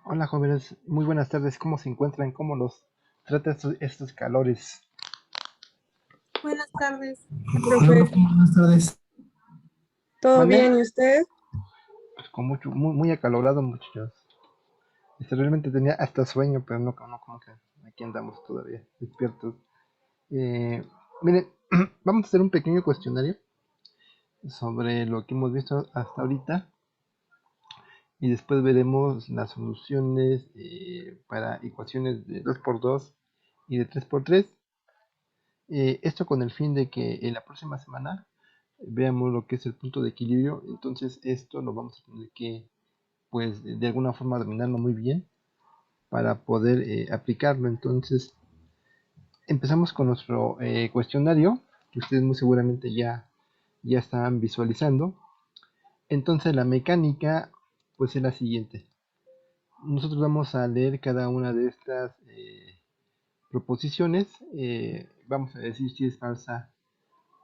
Hola jóvenes, muy buenas tardes. ¿Cómo se encuentran? ¿Cómo los trata estos calores? Buenas tardes, Hola, profe. profe, buenas tardes. ¿Todo ¿Mande? bien? ¿Y usted? Pues con muy acalorado, muchachos. Realmente tenía hasta sueño, pero no, como que aquí andamos todavía despiertos. Eh, Miren, vamos a hacer un pequeño cuestionario sobre lo que hemos visto hasta ahorita y después veremos las soluciones para ecuaciones de 2x2 y de 3x3. Esto con el fin de que en la próxima semana veamos lo que es el punto de equilibrio. Entonces esto lo vamos a tener que, pues, de alguna forma dominarlo muy bien para poder aplicarlo. Entonces empezamos con nuestro cuestionario, que ustedes muy seguramente ya están visualizando. Entonces la mecánica, pues, es la siguiente. Nosotros vamos a leer cada una de estas proposiciones. Vamos a decir si es falsa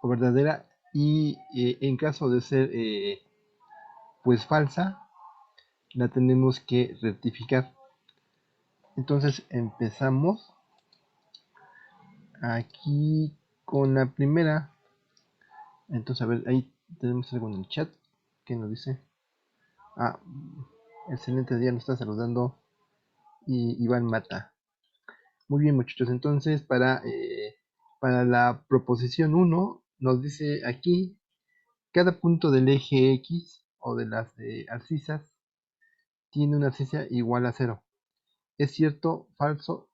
o verdadera, y en caso de ser pues falsa, la tenemos que rectificar. Entonces empezamos aquí con la primera. Entonces, a ver, ahí tenemos algo en el chat que nos dice. Ah, excelente día, nos está saludando Iván Mata. Muy bien, muchachos. Entonces, para la proposición uno nos dice aquí: cada punto del eje X o de las abscisas tiene una abscisa igual a cero. ¿Es cierto, falso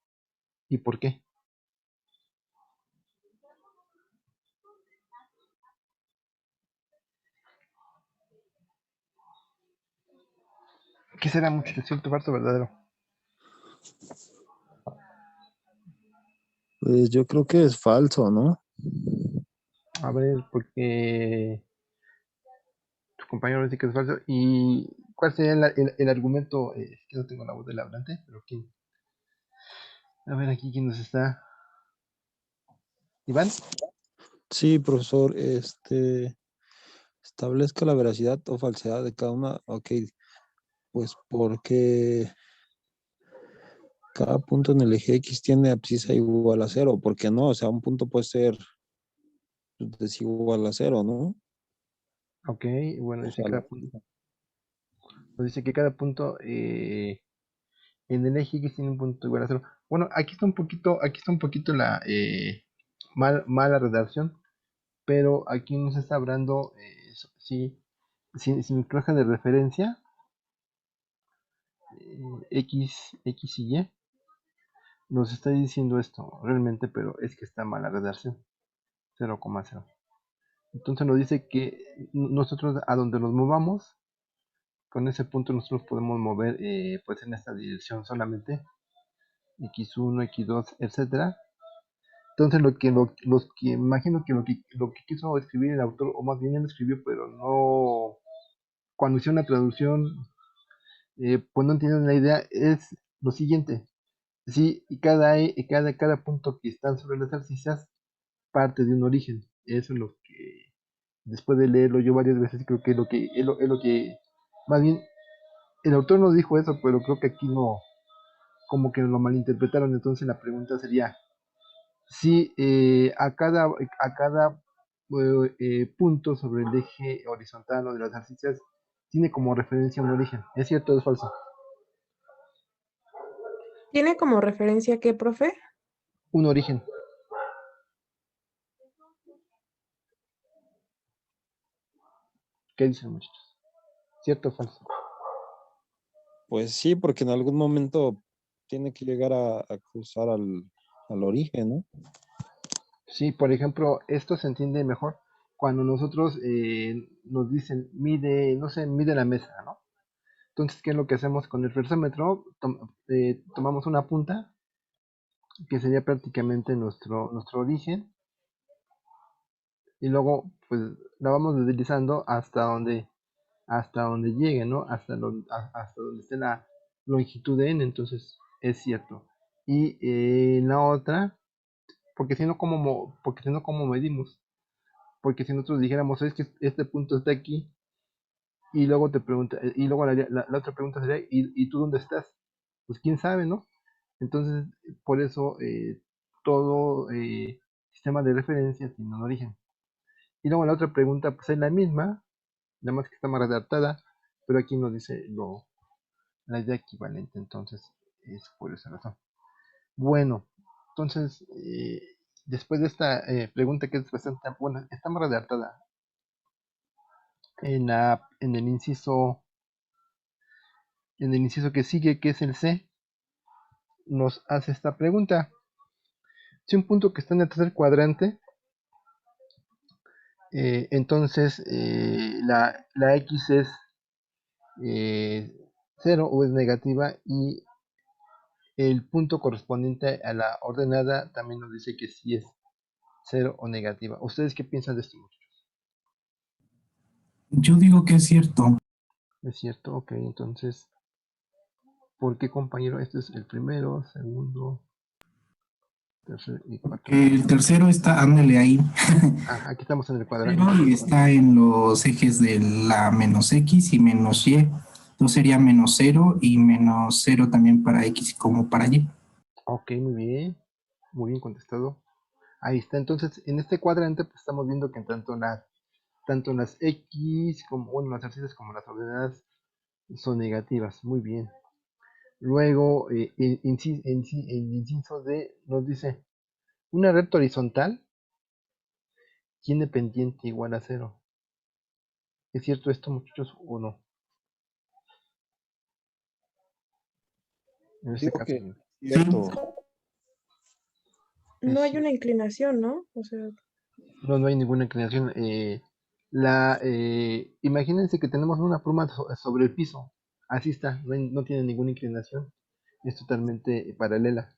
y por qué? ¿Qué será, muchachos? ¿Cierto, falso, verdadero? Pues yo creo que es falso, ¿no? A ver, porque tu compañero dice que es falso. ¿Y cuál sería el argumento? Es que no tengo la voz del hablante, pero ¿quién? A ver, aquí quién nos está. ¿Iván? Sí, profesor, establezca la veracidad o falsedad de cada una. Ok, pues porque cada punto en el eje X tiene abscisa igual a cero. ¿Por qué no? O sea, un punto puede ser desigual a cero, ¿no? Ok, bueno, O dice sea, cada punto. Nos dice que cada punto en el eje X tiene un punto igual a cero. Bueno, aquí está un poquito la mala redacción, pero aquí nos está hablando, si nos traje de referencia, X y Y, nos está diciendo esto realmente, pero es que está mal la redacción, 0,0. Entonces nos dice que nosotros a donde nos movamos, con ese punto nosotros podemos mover pues en esta dirección solamente, X1, X2, etcétera. Entonces los que imagino que lo que quiso escribir el autor, o más bien él escribió, pero no, cuando hizo una traducción, pues no entienden la idea, es lo siguiente. Sí, y cada punto que están sobre las abscisas parte de un origen. Eso es lo que, después de leerlo yo varias veces, creo que es lo que, más bien, el autor no dijo eso, pero creo que aquí no, como que lo malinterpretaron. Entonces la pregunta sería, si a cada punto sobre el eje horizontal o de las abscisas tiene como referencia un origen. ¿Es cierto o es falso? ¿Tiene como referencia qué, profe? Un origen. ¿Qué dicen, muchachos? ¿Cierto o falso? pues sí, porque en algún momento tiene que llegar a cruzar al origen, ¿no? Sí, por ejemplo, esto se entiende mejor cuando nosotros nos dicen, mide, no sé, mide la mesa, ¿no? Entonces, ¿qué es lo que hacemos con el versómetro? Tomamos una punta, que sería prácticamente nuestro origen, y luego, pues, la vamos deslizando hasta donde llegue, ¿no? Hasta donde esté la longitud de n. Entonces, es cierto. Y la otra, porque si no, ¿cómo medimos? Porque si nosotros dijéramos, es que este punto está aquí, y luego te pregunta, y luego la otra pregunta sería, ¿y tú dónde estás? pues quién sabe, ¿no? Entonces, por eso todo sistema de referencia tiene un origen. Y luego la otra pregunta, pues es la misma, nada más que está más redactada, pero aquí nos dice la idea equivalente, entonces es por esa razón. Bueno, entonces, después de esta pregunta que es bastante, bueno, está más redactada en el inciso que sigue, que es el C, nos hace esta pregunta. Si un punto que está en el tercer cuadrante, entonces la X es 0 o es negativa y el punto correspondiente a la ordenada también nos dice que si es 0 o negativa. ¿Ustedes qué piensan de esto, muchachos? Yo digo que es cierto. ¿Es cierto? Ok, entonces, ¿por qué, compañero? Este es el primero, segundo, tercer y cuarto. Que el tercero está, ándale ahí. Aquí estamos en el Pero cuadrante. y está en los ejes de la menos X y menos Y. Entonces sería menos cero y menos cero también para X como para Y. Ok, muy bien contestado. Ahí está, entonces en este cuadrante pues estamos viendo que tanto las X como bueno, las abscisas como las ordenadas son negativas. Muy bien. Luego el inciso D nos dice, una recta horizontal tiene pendiente igual a cero. ¿Es cierto esto, muchachos, o no? En este Digo caso que es cierto. No hay cierto. una inclinación, ¿no? O sea, No hay ninguna inclinación. Imagínense que tenemos una pluma sobre el piso. Así está, no tiene ninguna inclinación. Es totalmente paralela.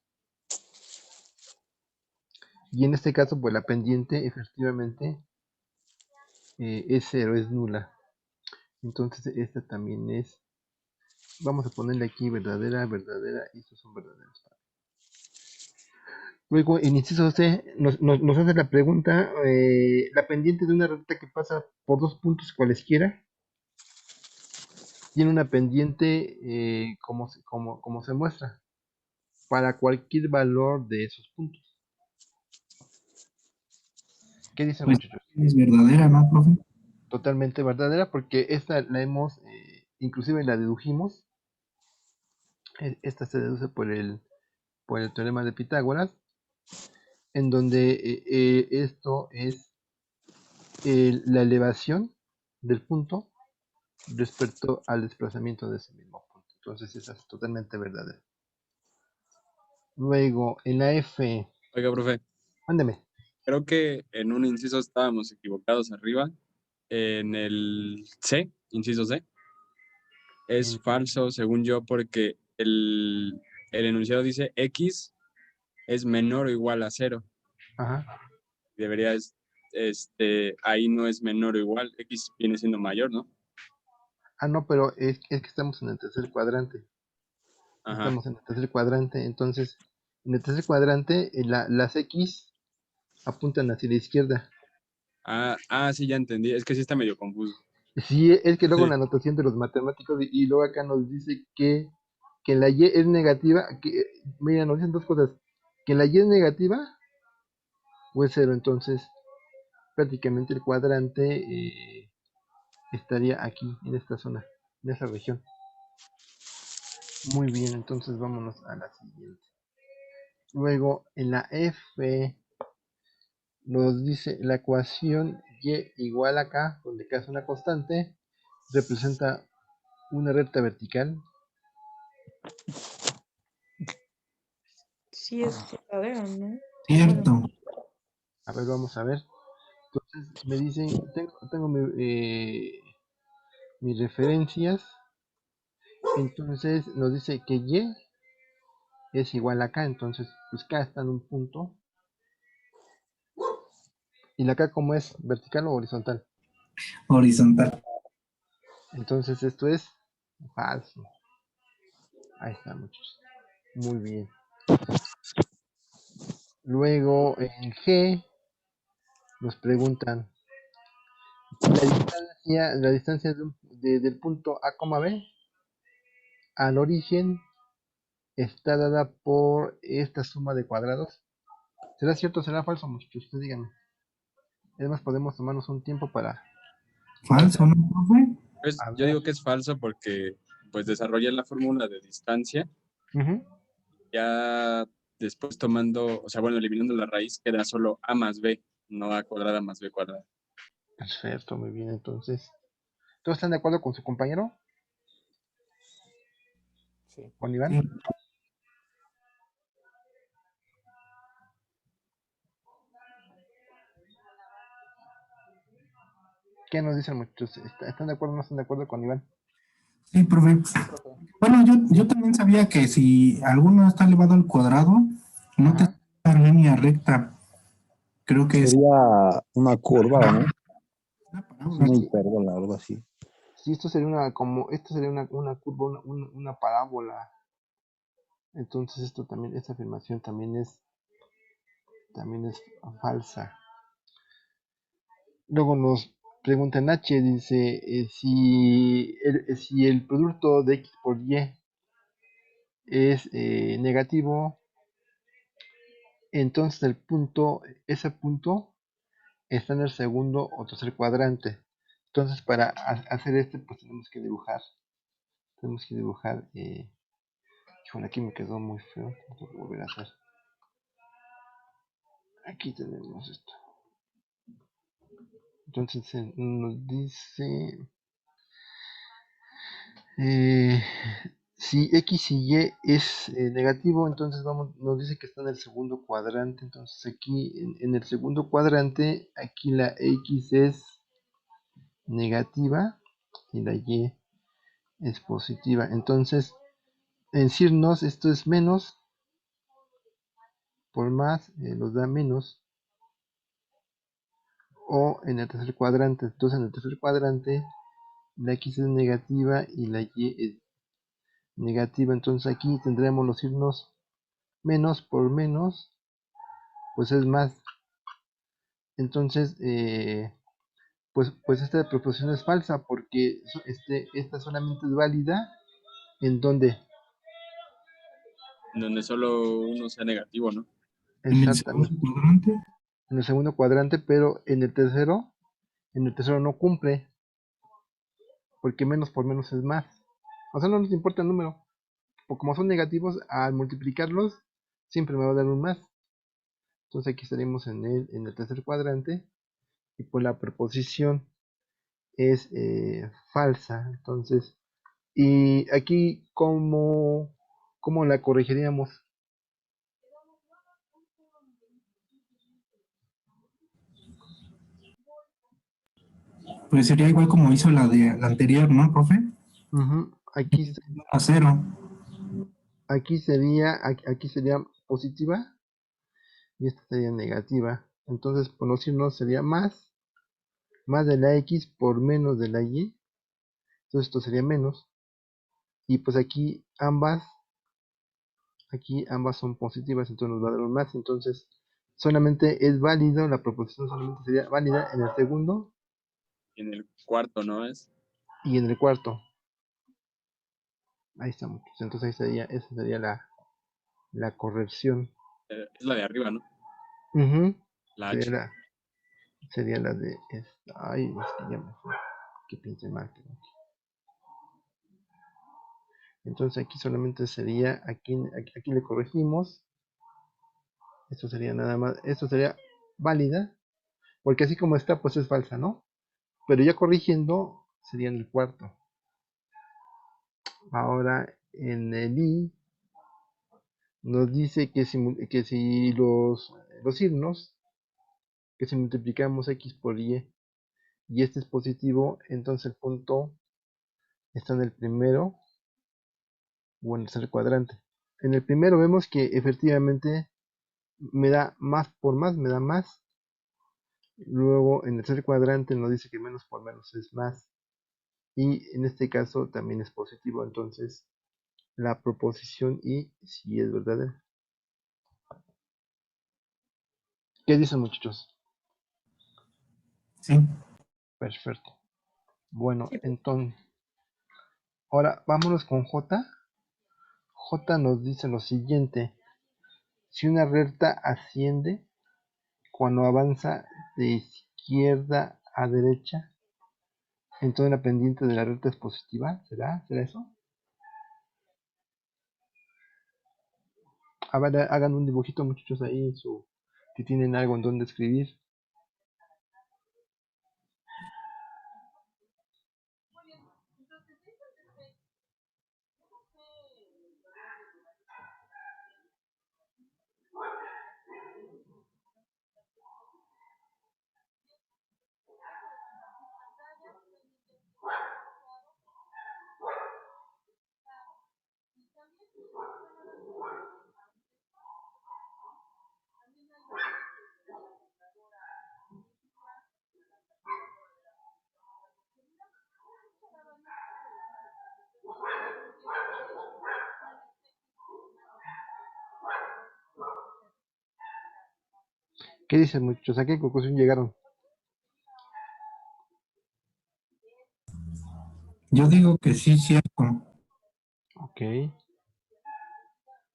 Y en este caso, pues la pendiente efectivamente es cero, es nula. Entonces esta también es, vamos a ponerle aquí verdadera, verdadera, y estos son verdaderos. Luego, en inciso C, nos hace la pregunta, la pendiente de una recta que pasa por dos puntos cualesquiera, tiene una pendiente como se muestra, para cualquier valor de esos puntos. ¿Qué dicen, Pues muchachos? es verdadera, ¿no, profe? Totalmente verdadera, porque esta la hemos, inclusive la dedujimos, esta se deduce por el teorema de Pitágoras, en donde esto es la elevación del punto respecto al desplazamiento de ese mismo punto. Entonces esa es totalmente verdadera. Luego, en la F, Oiga, profe, mándeme. creo que en un inciso estábamos equivocados arriba. En el C, inciso C, es En- falso según yo porque el enunciado dice X es menor o igual a cero. ajá. Debería, ahí no es menor o igual, X viene siendo mayor, ¿no? No, pero es que estamos en el tercer cuadrante. Ajá. Estamos en el tercer cuadrante. Entonces, en el tercer cuadrante, las X apuntan hacia la izquierda. Sí, ya entendí. Es que sí está medio confuso. Sí, es que luego en Sí. la anotación de los matemáticos y luego acá nos dice que la Y es negativa, mira, nos dicen dos cosas, que la Y es negativa o es cero, entonces prácticamente el cuadrante estaría aquí, en esta zona, en esa región. Muy bien, entonces vámonos a la siguiente. Luego en la F nos dice la ecuación Y igual a K, donde K es una constante, representa una recta vertical. sí es verdadero, ¿no? Cierto. A ver, vamos a ver. Entonces me dicen, tengo mis referencias. Entonces nos dice que Y es igual a K. Entonces, pues K está en un punto. ¿Y la K como es? ¿Vertical o horizontal? Horizontal. Entonces esto es falso. Ahí está, muchachos. Muy bien. Luego en G nos preguntan la distancia del punto A, B al origen está dada por esta suma de cuadrados. ¿Será cierto o será falso, muchachos? Ustedes díganme. Además podemos tomarnos un tiempo para Falso, ¿no, profe? Pues a yo ver. digo que es falso porque pues desarrollé la fórmula de distancia, Ujú. ya después tomando, o sea, bueno, eliminando la raíz queda solo a más b, no a cuadrada más b cuadrada. Perfecto, muy bien. Entonces, ¿todos están de acuerdo con su compañero? Sí. ¿Con Iván? Sí. ¿Qué nos dicen, muchachos? ¿Están de acuerdo o no están de acuerdo con Iván? Sí, profe. Bueno, yo también sabía que si alguno está elevado al cuadrado, no te Ajá. sale en línea recta. Creo que es Sería una curva, ¿no? una Es parábola. una Sí, hipérbola, algo así. sí, esto sería una curva, una parábola. Entonces esta afirmación también es falsa. Luego nos pregunta H, dice, si el producto de X por Y es negativo, entonces ese punto está en el segundo o tercer cuadrante. Entonces para hacer pues tenemos que dibujar, híjole, aquí me quedó muy feo, tengo que volver a hacer. Aquí tenemos esto. Entonces nos dice, eh, si X y Y es negativo, entonces nos dice que está en el segundo cuadrante. Entonces aquí en el segundo cuadrante, aquí la X es negativa y la Y es positiva. Entonces, en decirnos esto es menos por más, nos da menos. O en el tercer cuadrante. Entonces en el tercer cuadrante la X es negativa y la Y es negativa. Entonces aquí tendremos los signos menos por menos, pues es más. Entonces, pues esta proposición es falsa porque esta solamente es válida en donde. Donde solo uno sea negativo, ¿no? En el segundo Exactamente. cuadrante. En el segundo cuadrante, pero en el tercero no cumple, porque menos por menos es más. O sea, no nos importa el número. Como son negativos, al multiplicarlos, siempre me va a dar un más. Entonces aquí estaríamos en el tercer cuadrante. Y pues la preposición es falsa. Entonces, y aquí, ¿cómo la corregiríamos? Pues sería igual como hizo la anterior, ¿no, profe? Ujú. A cero. Aquí sería positiva y esta sería negativa. Entonces, por no decirnos, sería más de la X por menos de la Y. Entonces esto sería menos. Y pues aquí ambas son positivas, entonces nos va a dar un más. Entonces, solamente es válido, la proposición solamente sería válida en el segundo En el cuarto, ¿no? y en el cuarto. Ahí estamos. Entonces esa sería la corrección. Es la de arriba, ¿no? Ujú. La Sería H. la de esta. Ay, es que ya me fue. Que pinche mal. Entonces aquí solamente sería, aquí le corregimos. Esto sería nada más, esto sería válida, porque así como está, pues es falsa, ¿no? Pero ya corrigiendo, sería en el cuarto. Ahora en el I nos dice que si los signos, que si multiplicamos X por y este es positivo, entonces el punto está en el primero o en el tercer cuadrante. En el primero vemos que efectivamente me da más por más, me da más. Luego en el tercer cuadrante nos dice que menos por menos es más. Y en este caso también es positivo, entonces la proposición y si es verdadera. ¿Qué dicen, muchachos? Sí. Perfecto. Bueno, Sí, entonces, ahora vámonos con J. J nos dice lo siguiente. Si una recta asciende cuando avanza de izquierda a derecha, entonces la pendiente de la recta es positiva. ¿Será eso? A ver, hagan un dibujito, muchachos, ahí si tienen algo en donde escribir. ¿Qué dicen, muchachos? ¿A qué conclusión llegaron? Yo digo que sí, cierto. Ok.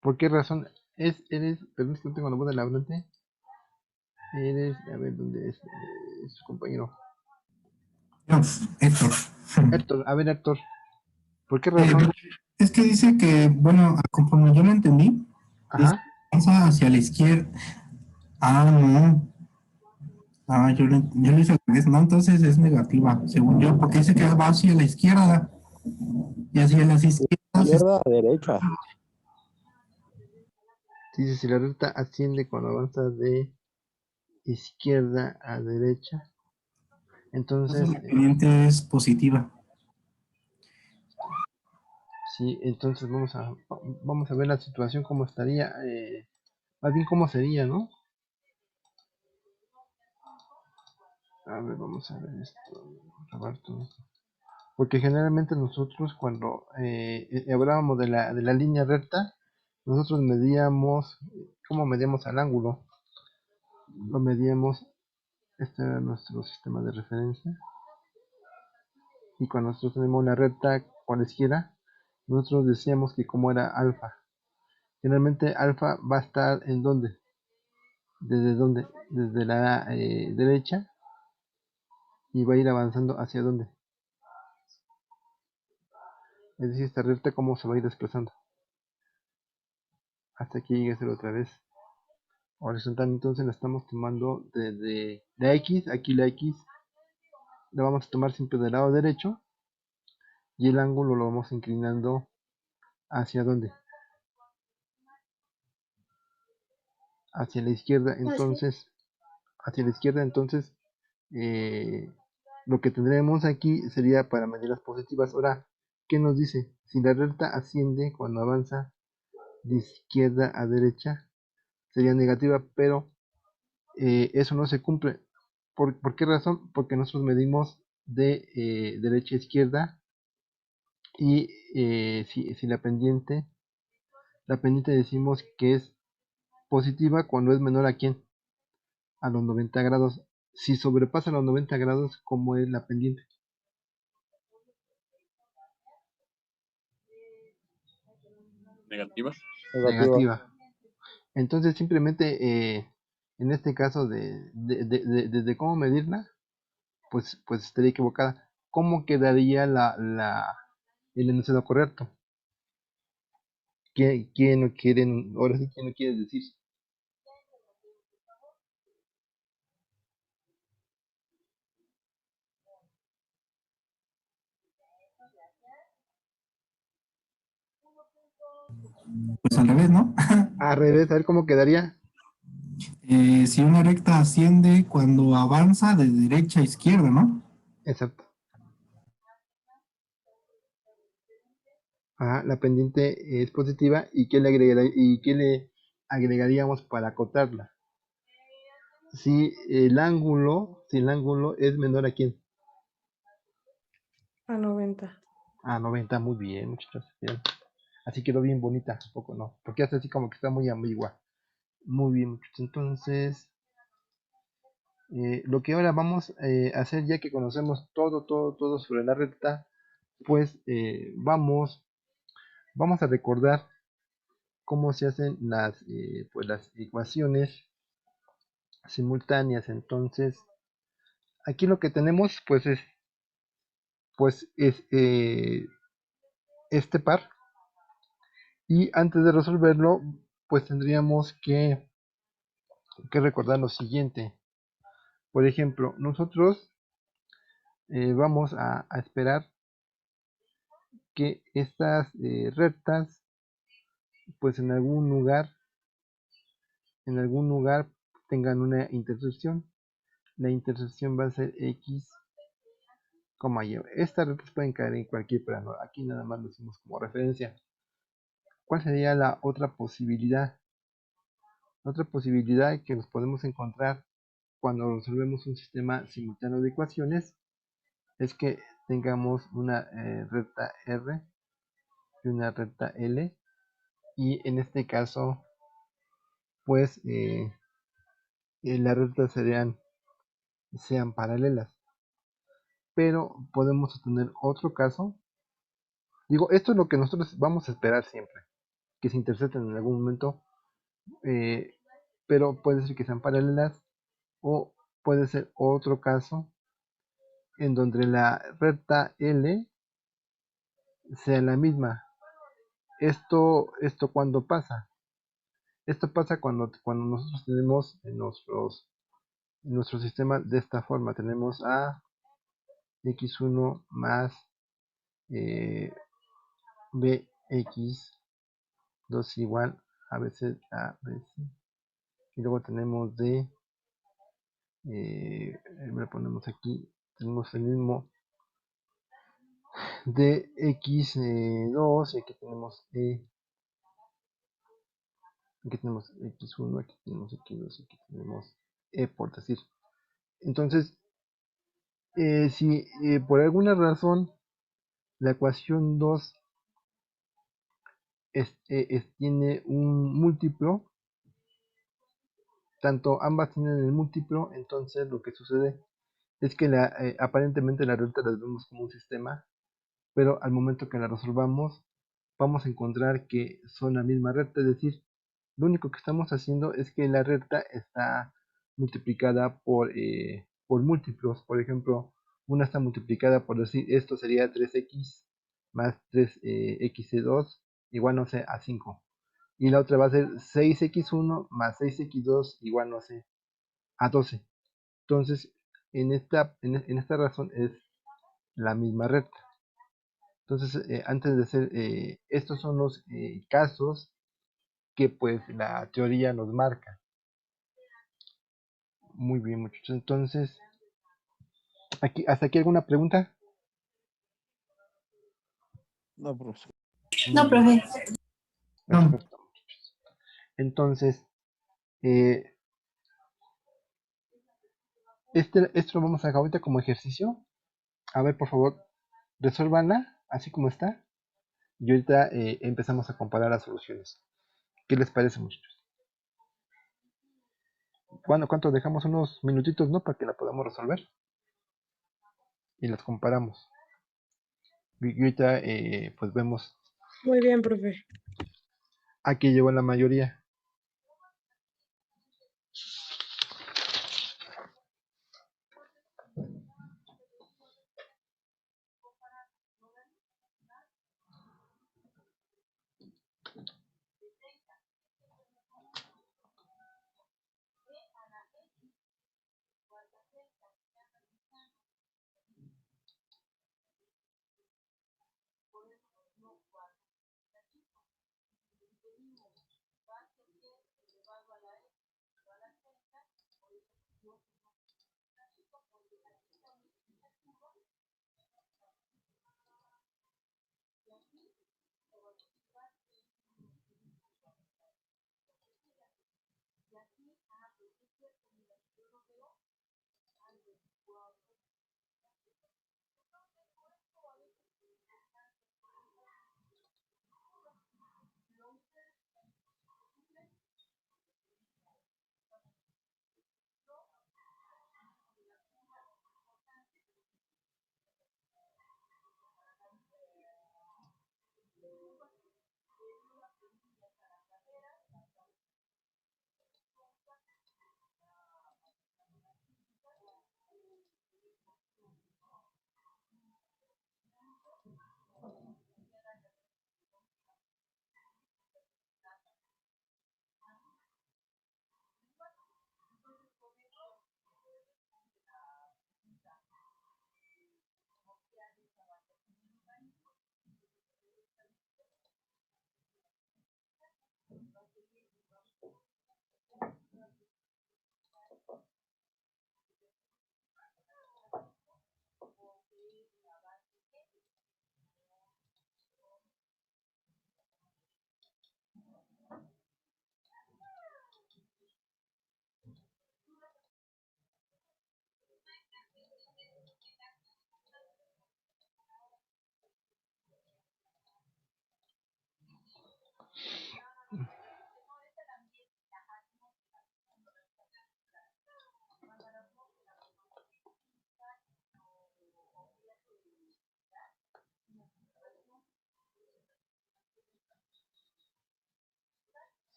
¿Por qué razón? Perdón, es que no tengo la voz de la frente. A ver, ¿dónde es su compañero? Héctor. Héctor, a ver, Héctor, ¿por qué Eh, razón? es que dice que, bueno, conforme yo lo entendí, dice Ajá, que avanza hacia la izquierda. Ah, no. Ah, yo lo hice al revés, ¿no? Entonces es negativa, según yo, porque dice que va hacia la izquierda y hacia las izquierdas. Izquierda a derecha. dice si la recta asciende cuando avanza de izquierda a derecha, Entonces entonces, la pendiente es positiva. sí, entonces vamos a ver la situación, cómo estaría, más bien cómo sería, ¿no? A ver, vamos a ver esto, Roberto. Porque generalmente nosotros cuando hablábamos de la línea recta, nosotros medíamos, ¿cómo medíamos al ángulo? Lo medíamos, este era nuestro sistema de referencia, y cuando nosotros tenemos una recta cualesquiera, nosotros decíamos que como era alfa. Generalmente alfa va a estar en dónde? ¿Desde dónde? Desde la derecha, y va a ir avanzando hacia dónde. Es decir, esta recta cómo se va a ir desplazando. Hasta que llegue a ser otra vez horizontal. Entonces la estamos tomando desde la X, aquí la X la vamos a tomar siempre del lado derecho, y el ángulo lo vamos inclinando hacia dónde, hacia la izquierda. Entonces hacia la izquierda, entonces eh, lo que tendremos aquí sería para medir las positivas. Ahora, ¿qué nos dice? Si la recta asciende cuando avanza de izquierda a derecha, sería negativa, pero eso no se cumple. ¿Por qué razón? Porque nosotros medimos de derecha a izquierda, y si la pendiente decimos que es positiva cuando es menor a quién, a los 90 grados. Si sobrepasa los 90 grados, ¿cómo es la pendiente? Negativa. Negativa. Negativa. Entonces simplemente en este caso de cómo medirla, pues estaría equivocada. ¿Cómo quedaría el enunciado correcto? ¿Quién no quiere, ahora sí, quién no quiere decir? Pues al revés, ¿no? Al revés, a ver cómo quedaría. Si una recta asciende cuando avanza de derecha a izquierda, ¿no? Exacto. Ajá, la pendiente es positiva, ¿y qué le agregaríamos para acotarla? Si el ángulo es menor a quién? A 90. A 90, muy bien, muchachos. Bien. Así quedó bien bonita, un poco no, porque hace así como que está muy ambigua. Muy bien, muchachos. Entonces, lo que ahora vamos a hacer, ya que conocemos todo sobre la recta, pues vamos a recordar cómo se hacen pues las ecuaciones simultáneas. Entonces, aquí lo que tenemos pues es este par, y antes de resolverlo pues tendríamos que recordar lo siguiente. Por ejemplo, nosotros vamos a esperar que estas rectas pues en algún lugar tengan una intersección. La intersección va a ser x, y. Estas rectas pueden caer en cualquier plano. Aquí nada más lo hicimos como referencia. ¿Cuál sería la otra posibilidad? La otra posibilidad que nos podemos encontrar cuando resolvemos un sistema simultáneo de ecuaciones es que tengamos una recta R y una recta L, y en este caso pues las rectas sean paralelas. Pero podemos tener otro caso. Digo, esto es lo que nosotros vamos a esperar siempre, que se intersecten en algún momento, eh, pero puede ser que sean paralelas, o puede ser otro caso en donde la recta L sea la misma. Esto cuando pasa. Esto pasa cuando nosotros tenemos en nuestro sistema de esta forma. Tenemos a x1 más bx2 igual a veces a veces. Y luego tenemos le ponemos aquí, tenemos el mismo de x2, y aquí tenemos aquí tenemos x1, aquí tenemos x2, aquí tenemos por decir. Entonces, si por alguna razón la ecuación 2 tiene un múltiplo, tanto ambas tienen el múltiplo, entonces lo que sucede es que aparentemente la recta las vemos como un sistema, pero al momento que la resolvamos vamos a encontrar que son la misma recta. Es decir, lo único que estamos haciendo es que la recta está multiplicada por múltiplos. Por ejemplo, una está multiplicada por decir, esto sería 3x más 3x2 igual, no sé, a 5. Y la otra va a ser 6x1 más 6x2 igual, no sé, a 12. Entonces, en esta razón es la misma recta. Entonces, antes de hacer, estos son los casos que pues la teoría nos marca. Muy bien, muchachos. Entonces, ¿hasta aquí alguna pregunta? No, profesor. No, Muy bien, profe. No, perfecto, muchachos. Entonces, eh, esto lo vamos a dejar ahorita como ejercicio. A ver, por favor, resuélvanla así como está. Y ahorita empezamos a comparar las soluciones. ¿Qué les parece, muchachos? ¿Cuánto dejamos? Unos minutitos, ¿no? Para que la podamos resolver. Y las comparamos. Y ahorita, pues vemos Muy bien, profe. a qué llegó la mayoría.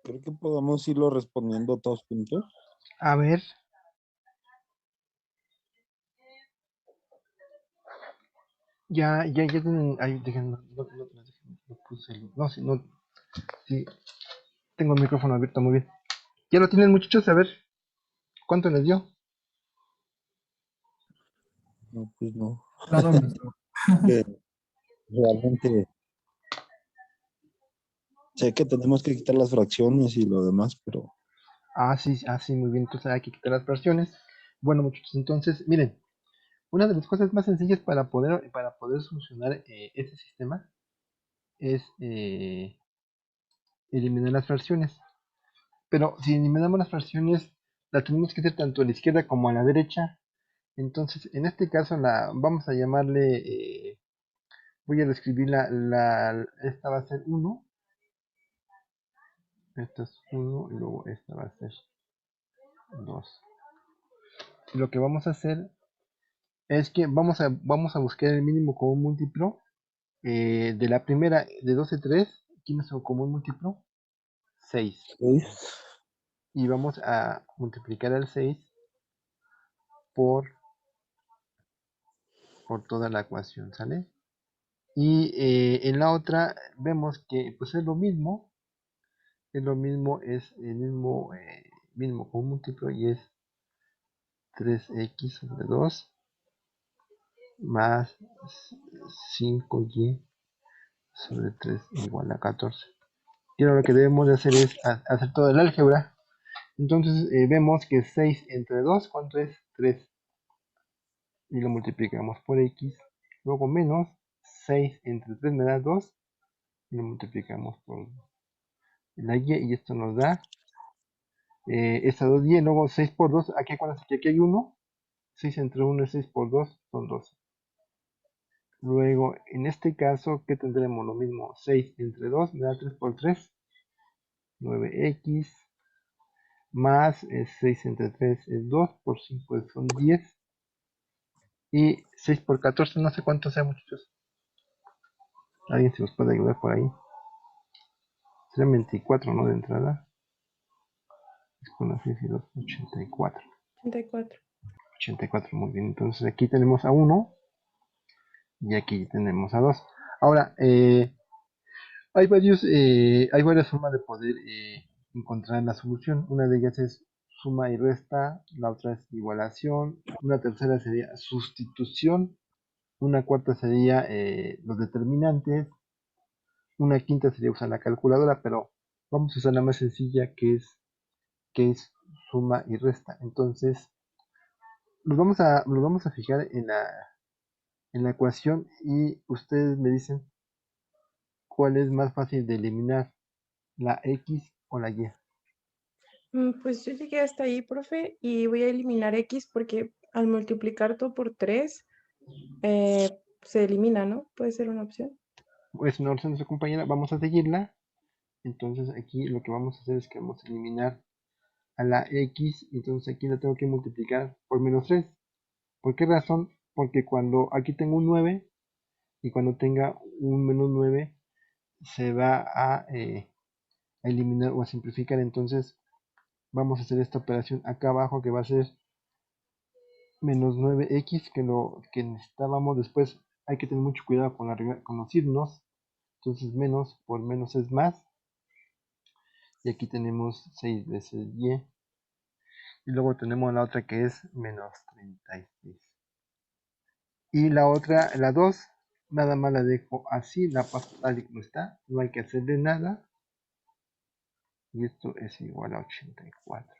Creo que podamos irlo respondiendo todos juntos. A ver. Ya tienen. Ay, no puse el. No, sí, no. Sí, tengo el micrófono abierto, muy bien. ¿Ya lo tienen, muchachos? A ver, ¿cuánto les dio? No, pues no. Claro, maestro. Que realmente sé que tenemos que quitar las fracciones y lo demás, pero Sí, muy bien. Entonces hay que quitar las fracciones. Bueno, muchachos, entonces, miren, una de las cosas más sencillas para poder solucionar este sistema es eliminar las fracciones. Pero si eliminamos las fracciones, las tenemos que hacer tanto a la izquierda como a la derecha. Entonces, en este caso, vamos a llamarle, voy a describir esta va a ser 1, esta es 1 y luego esta va a ser 2. Y lo que vamos a hacer es que vamos a buscar el mínimo común múltiplo de la primera, de 12 3, ¿quién es el común múltiplo? 6. 6. Y vamos a multiplicar el 6 por toda la ecuación, ¿sale? Y en la otra vemos que pues es lo mismo, es el mismo mínimo común múltiplo y es 3x sobre 2 más 5y sobre 3 igual a 14. Y ahora lo que debemos de hacer es hacer todo el álgebra. Entonces vemos que 6 entre 2, ¿cuánto es? 3. Y lo multiplicamos por x. Luego menos 6 entre 3 me da 2. Y lo multiplicamos por la y. Y esto nos da esta 2y. Luego 6 por 2. Aquí acuérdense que aquí hay 1. 6 entre 1 es 6 por 2. Son 12. Luego, en este caso, ¿qué tendremos? Lo mismo. 6 entre 2 me da 3 por 3. 9x. Más 6 entre 3 es 2. Por 5 son 10. Y 6 por 14, no sé cuánto sea, muchachos. Alguien se nos puede ayudar por ahí. Será 24, ¿no? De entrada. Es con las 6 y 2, 84. 84. 84, muy bien. Entonces aquí tenemos a 1 y aquí tenemos a 2. Ahora, hay varias formas de poder encontrar la solución. Una de ellas es suma y resta, la otra es igualación, una tercera sería sustitución, una cuarta sería los determinantes, una quinta sería usar la calculadora, pero vamos a usar la más sencilla que es suma y resta. Entonces, los vamos a fijar en la ecuación y ustedes me dicen cuál es más fácil de eliminar, la X o la Y. Pues yo llegué hasta ahí, profe, y voy a eliminar X porque al multiplicar todo por 3 se elimina, ¿no? Puede ser una opción. Es una orden de su compañera, vamos a seguirla. Entonces aquí lo que vamos a hacer es que vamos a eliminar a la X, entonces aquí la tengo que multiplicar por menos 3. ¿Por qué razón? Porque cuando aquí tengo un 9 y cuando tenga un menos 9 se va a eliminar o a simplificar. Entonces vamos a hacer esta operación acá abajo que va a ser menos 9x, que lo que necesitábamos. Después hay que tener mucho cuidado con los signos. Entonces menos por menos es más. Y aquí tenemos 6 veces y. Y luego tenemos la otra que es menos 36. Y la otra, la 2, nada más la dejo así, la paso tal y como está. No hay que hacerle nada. Y esto es igual a 84.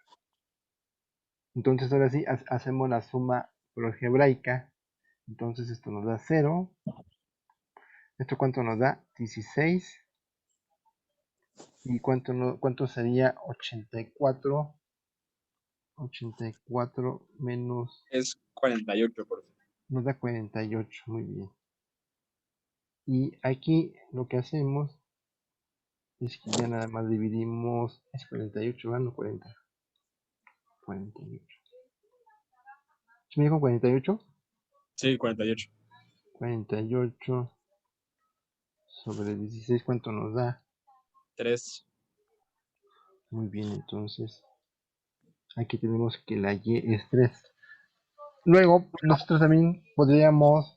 Entonces ahora sí hacemos la suma algebraica. Entonces esto nos da 0. ¿Esto cuánto nos da? 16. ¿Y cuánto sería 84? 84 menos... Es 48, por favor. Nos da 48, muy bien. Y aquí lo que hacemos es que ya nada más dividimos... Es 48, ¿verdad? No 40. 48. ¿Sí me dijo 48? Sí, 48. 48 sobre 16, ¿cuánto nos da? 3. Muy bien, entonces aquí tenemos que la y es 3. Luego, nosotros también podríamos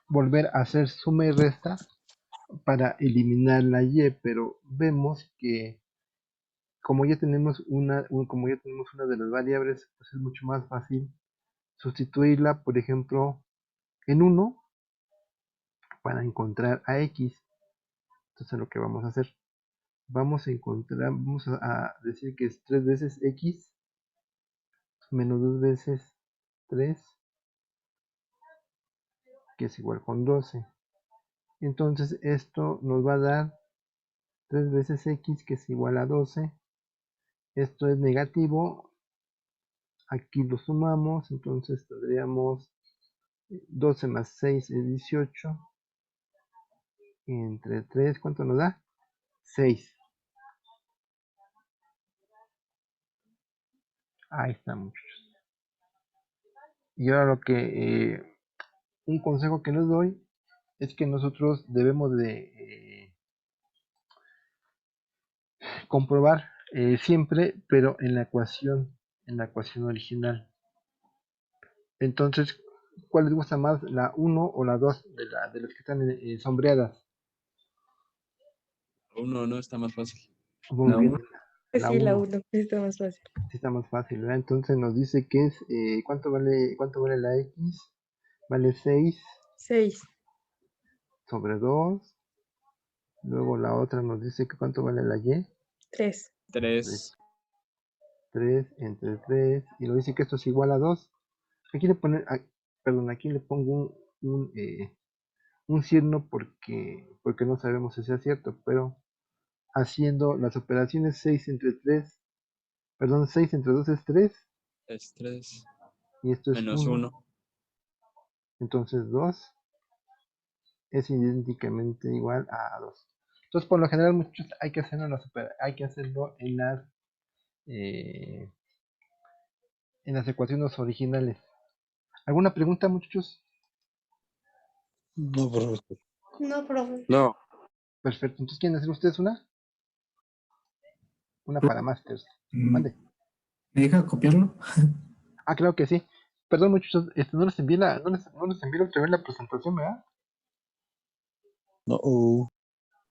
volver a hacer suma y resta para eliminar la y, pero vemos que como ya tenemos una de las variables, pues es mucho más fácil sustituirla, por ejemplo, en 1 para encontrar a x. Entonces lo que vamos a hacer, vamos a decir que es 3 veces x menos 2 veces 3, que es igual con 12. Entonces esto nos va a dar 3 veces x, que es igual a 12. Esto es negativo. Aquí lo sumamos, entonces tendríamos 12 más 6 es 18. Entre 3, ¿cuánto nos da? 6. Ahí está, muchachos. Y ahora un consejo que les doy es que nosotros debemos de comprobar siempre, pero en la ecuación original. Entonces, ¿cuál les gusta más, la 1 o la 2 de las que están sombreadas? 1 no está más fácil. Muy bien, Pues la sí, la 1 1 está más fácil. sí está más fácil, ¿verdad? Entonces nos dice que es, ¿cuánto vale la x? Vale 6 6. sobre 2. Luego la otra nos dice que cuánto vale la y. 3. 3. 3 entre 3. Y nos dice que esto es igual a 2. Aquí le aquí le pongo un signo porque no sabemos si sea cierto, pero haciendo las operaciones 6 entre 3, perdón, 6 entre 2 es 3, Es 3. y esto es Menos 1, 1. entonces 2 es idénticamente igual a 2. Entonces, por lo general, muchos hay que hacerlo eh, en las ecuaciones originales. ¿Alguna pregunta, muchachos? No, profesor. No, profe. No. Perfecto. Entonces, ¿quieren hacer ustedes una? Una para Masters. Mm, Mande. ¿Me deja copiarlo? Ah, claro que sí. Perdón, muchachos, no les envié otra vez la presentación, ¿verdad? No.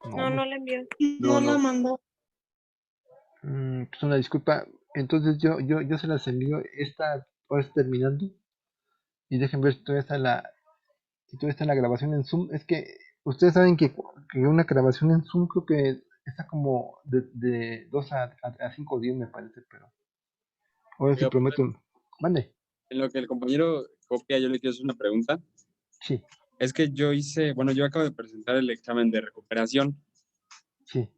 No, no la envió. No, no. mandó. Pues una disculpa. Entonces yo se las envío esta, ahora está terminando. Y dejen ver si todavía está la grabación en Zoom. Es que ustedes saben que una grabación en Zoom creo que está como de 2 a 5 días me parece, pero ahora sí Oiga, profe, prometo. Mande, en lo que el compañero copia, yo le quiero hacer una pregunta. sí, Es que yo acabo de presentar el examen de recuperación sí.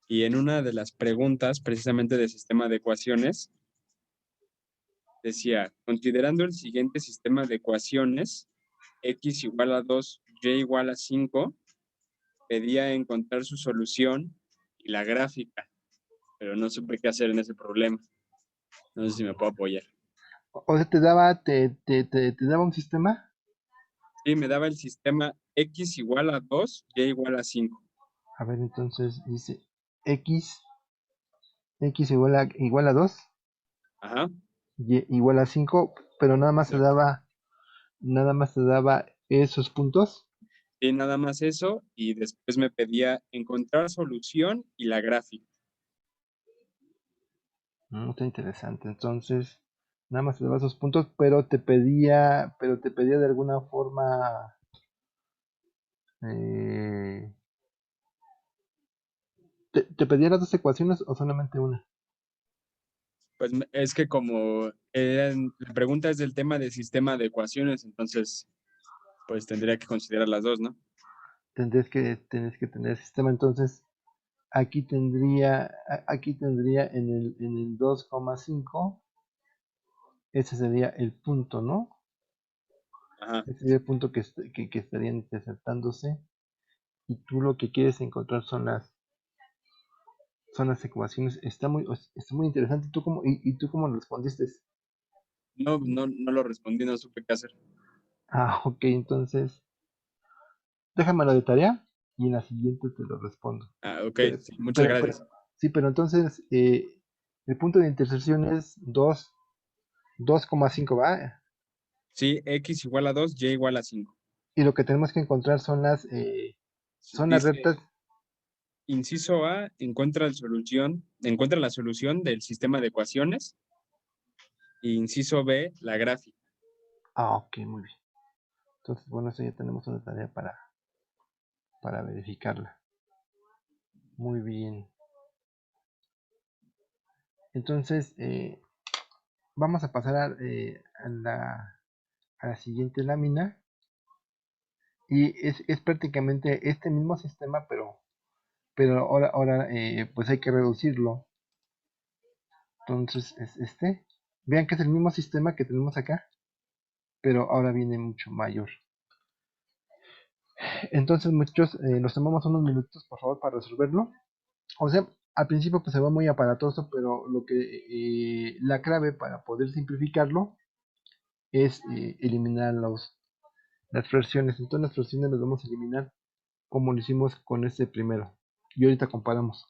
y en una de las preguntas, precisamente de sistema de ecuaciones, decía, considerando el siguiente sistema de ecuaciones, x igual a 2, y igual a 5, pedía encontrar su solución y la gráfica, pero no supe qué hacer en ese problema. No sé si me puedo apoyar. O sea, te daba un sistema. Sí, me daba el sistema x igual a 2, y igual a 5. A ver, entonces dice x, x igual a 2, Ajá, y igual a 5, pero exacto. nada más te daba esos puntos. Y nada más eso, y después me pedía encontrar solución y la gráfica. Está interesante. Entonces, nada más te daba esos puntos, pero te pedía de alguna forma, eh, te pedía las dos ecuaciones o solamente una. Pues es que como la pregunta es del tema de sistema de ecuaciones, entonces pues tendría que considerar las dos, ¿no? Tendrías que tener el sistema. Entonces, aquí tendría en el 2,5, ese sería el punto, ¿no? Ajá. Ese sería el punto que estarían interceptándose. Y tú lo que quieres encontrar son las ecuaciones. Está muy interesante. ¿Y tú cómo lo respondiste? No lo respondí, no supe qué hacer. Ok, entonces déjamelo de tarea y en la siguiente te lo respondo. Ah, ok, Pero, sí, muchas pero, gracias. sí, pero entonces el punto de intersección es 2,5, ¿va? Sí, x igual a 2, y igual a 5. Y lo que tenemos que encontrar son las Dice, rectas. inciso A, encuentra la solución del sistema de ecuaciones. Y inciso B, la gráfica. Ok, muy bien. Entonces, bueno, eso ya tenemos una tarea para verificarla. Muy bien. Entonces, vamos a pasar a la siguiente lámina. Y es prácticamente este mismo sistema, pero ahora pues hay que reducirlo. Entonces es este. Vean que es el mismo sistema que tenemos acá, pero ahora viene mucho mayor. Entonces muchachos, nos tomamos unos minutos por favor para resolverlo. O sea, al principio pues se va muy aparatoso, pero la clave para poder simplificarlo es eliminar las fracciones. Entonces las fracciones las vamos a eliminar como lo hicimos con este primero. Y ahorita comparamos.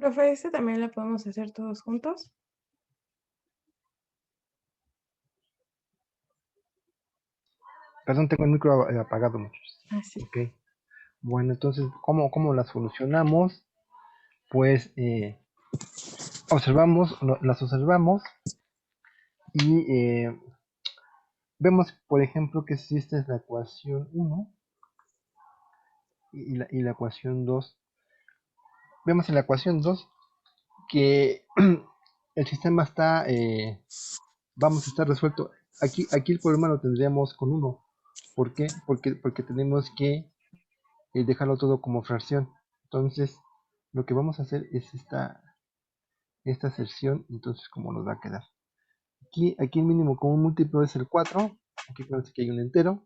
Profe, ¿este también lo podemos hacer todos juntos? Perdón, tengo el micro apagado, muchachos. Ah, sí. Ok. Bueno, entonces, ¿cómo las solucionamos? Pues las observamos y vemos, por ejemplo, que si esta es la ecuación 1 y la ecuación 2. Vemos en la ecuación 2 que el sistema está, vamos a estar resuelto. Aquí el problema lo tendríamos con 1. ¿Por qué? Porque tenemos que dejarlo todo como fracción. Entonces, lo que vamos a hacer es esta sección, entonces, ¿cómo nos va a quedar? Aquí el mínimo común múltiplo es el 4. Aquí parece que hay un entero.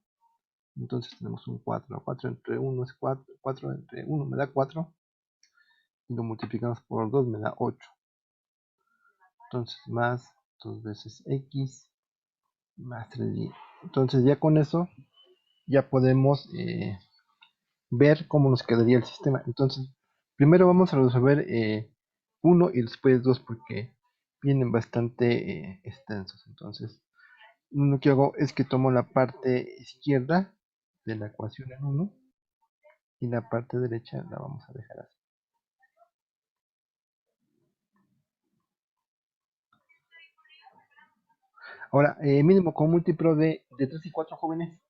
Entonces tenemos un 4. 4 entre 1 es 4. 4 entre 1 me da 4. Y lo multiplicamos por 2 me da 8. Entonces más 2 veces x más 3y. Entonces ya con eso ya podemos ver cómo nos quedaría el sistema. Entonces primero vamos a resolver 1 y después 2 porque vienen bastante extensos. Entonces lo que hago es que tomo la parte izquierda de la ecuación en 1 y la parte derecha la vamos a dejar así. Ahora, mínimo con múltiplo de 3 y 4 jóvenes.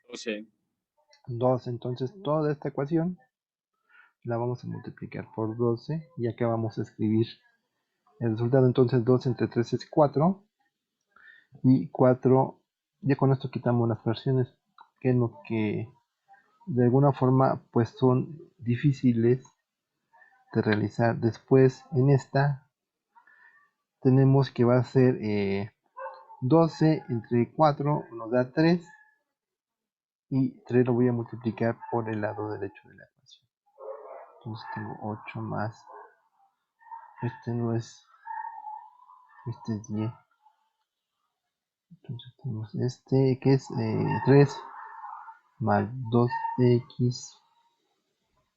12. 2. Entonces toda esta ecuación la vamos a multiplicar por 12 y acá vamos a escribir el resultado. Entonces 2 entre 3 es 4 y 4, ya con esto quitamos las fracciones que de alguna forma pues son difíciles de realizar. Después en esta tenemos que va a ser 12 entre 4 nos da 3 y 3 lo voy a multiplicar por el lado derecho de la ecuación. Entonces tengo 8 más, este no es, este es 10. Entonces tenemos este que es 3 más 2x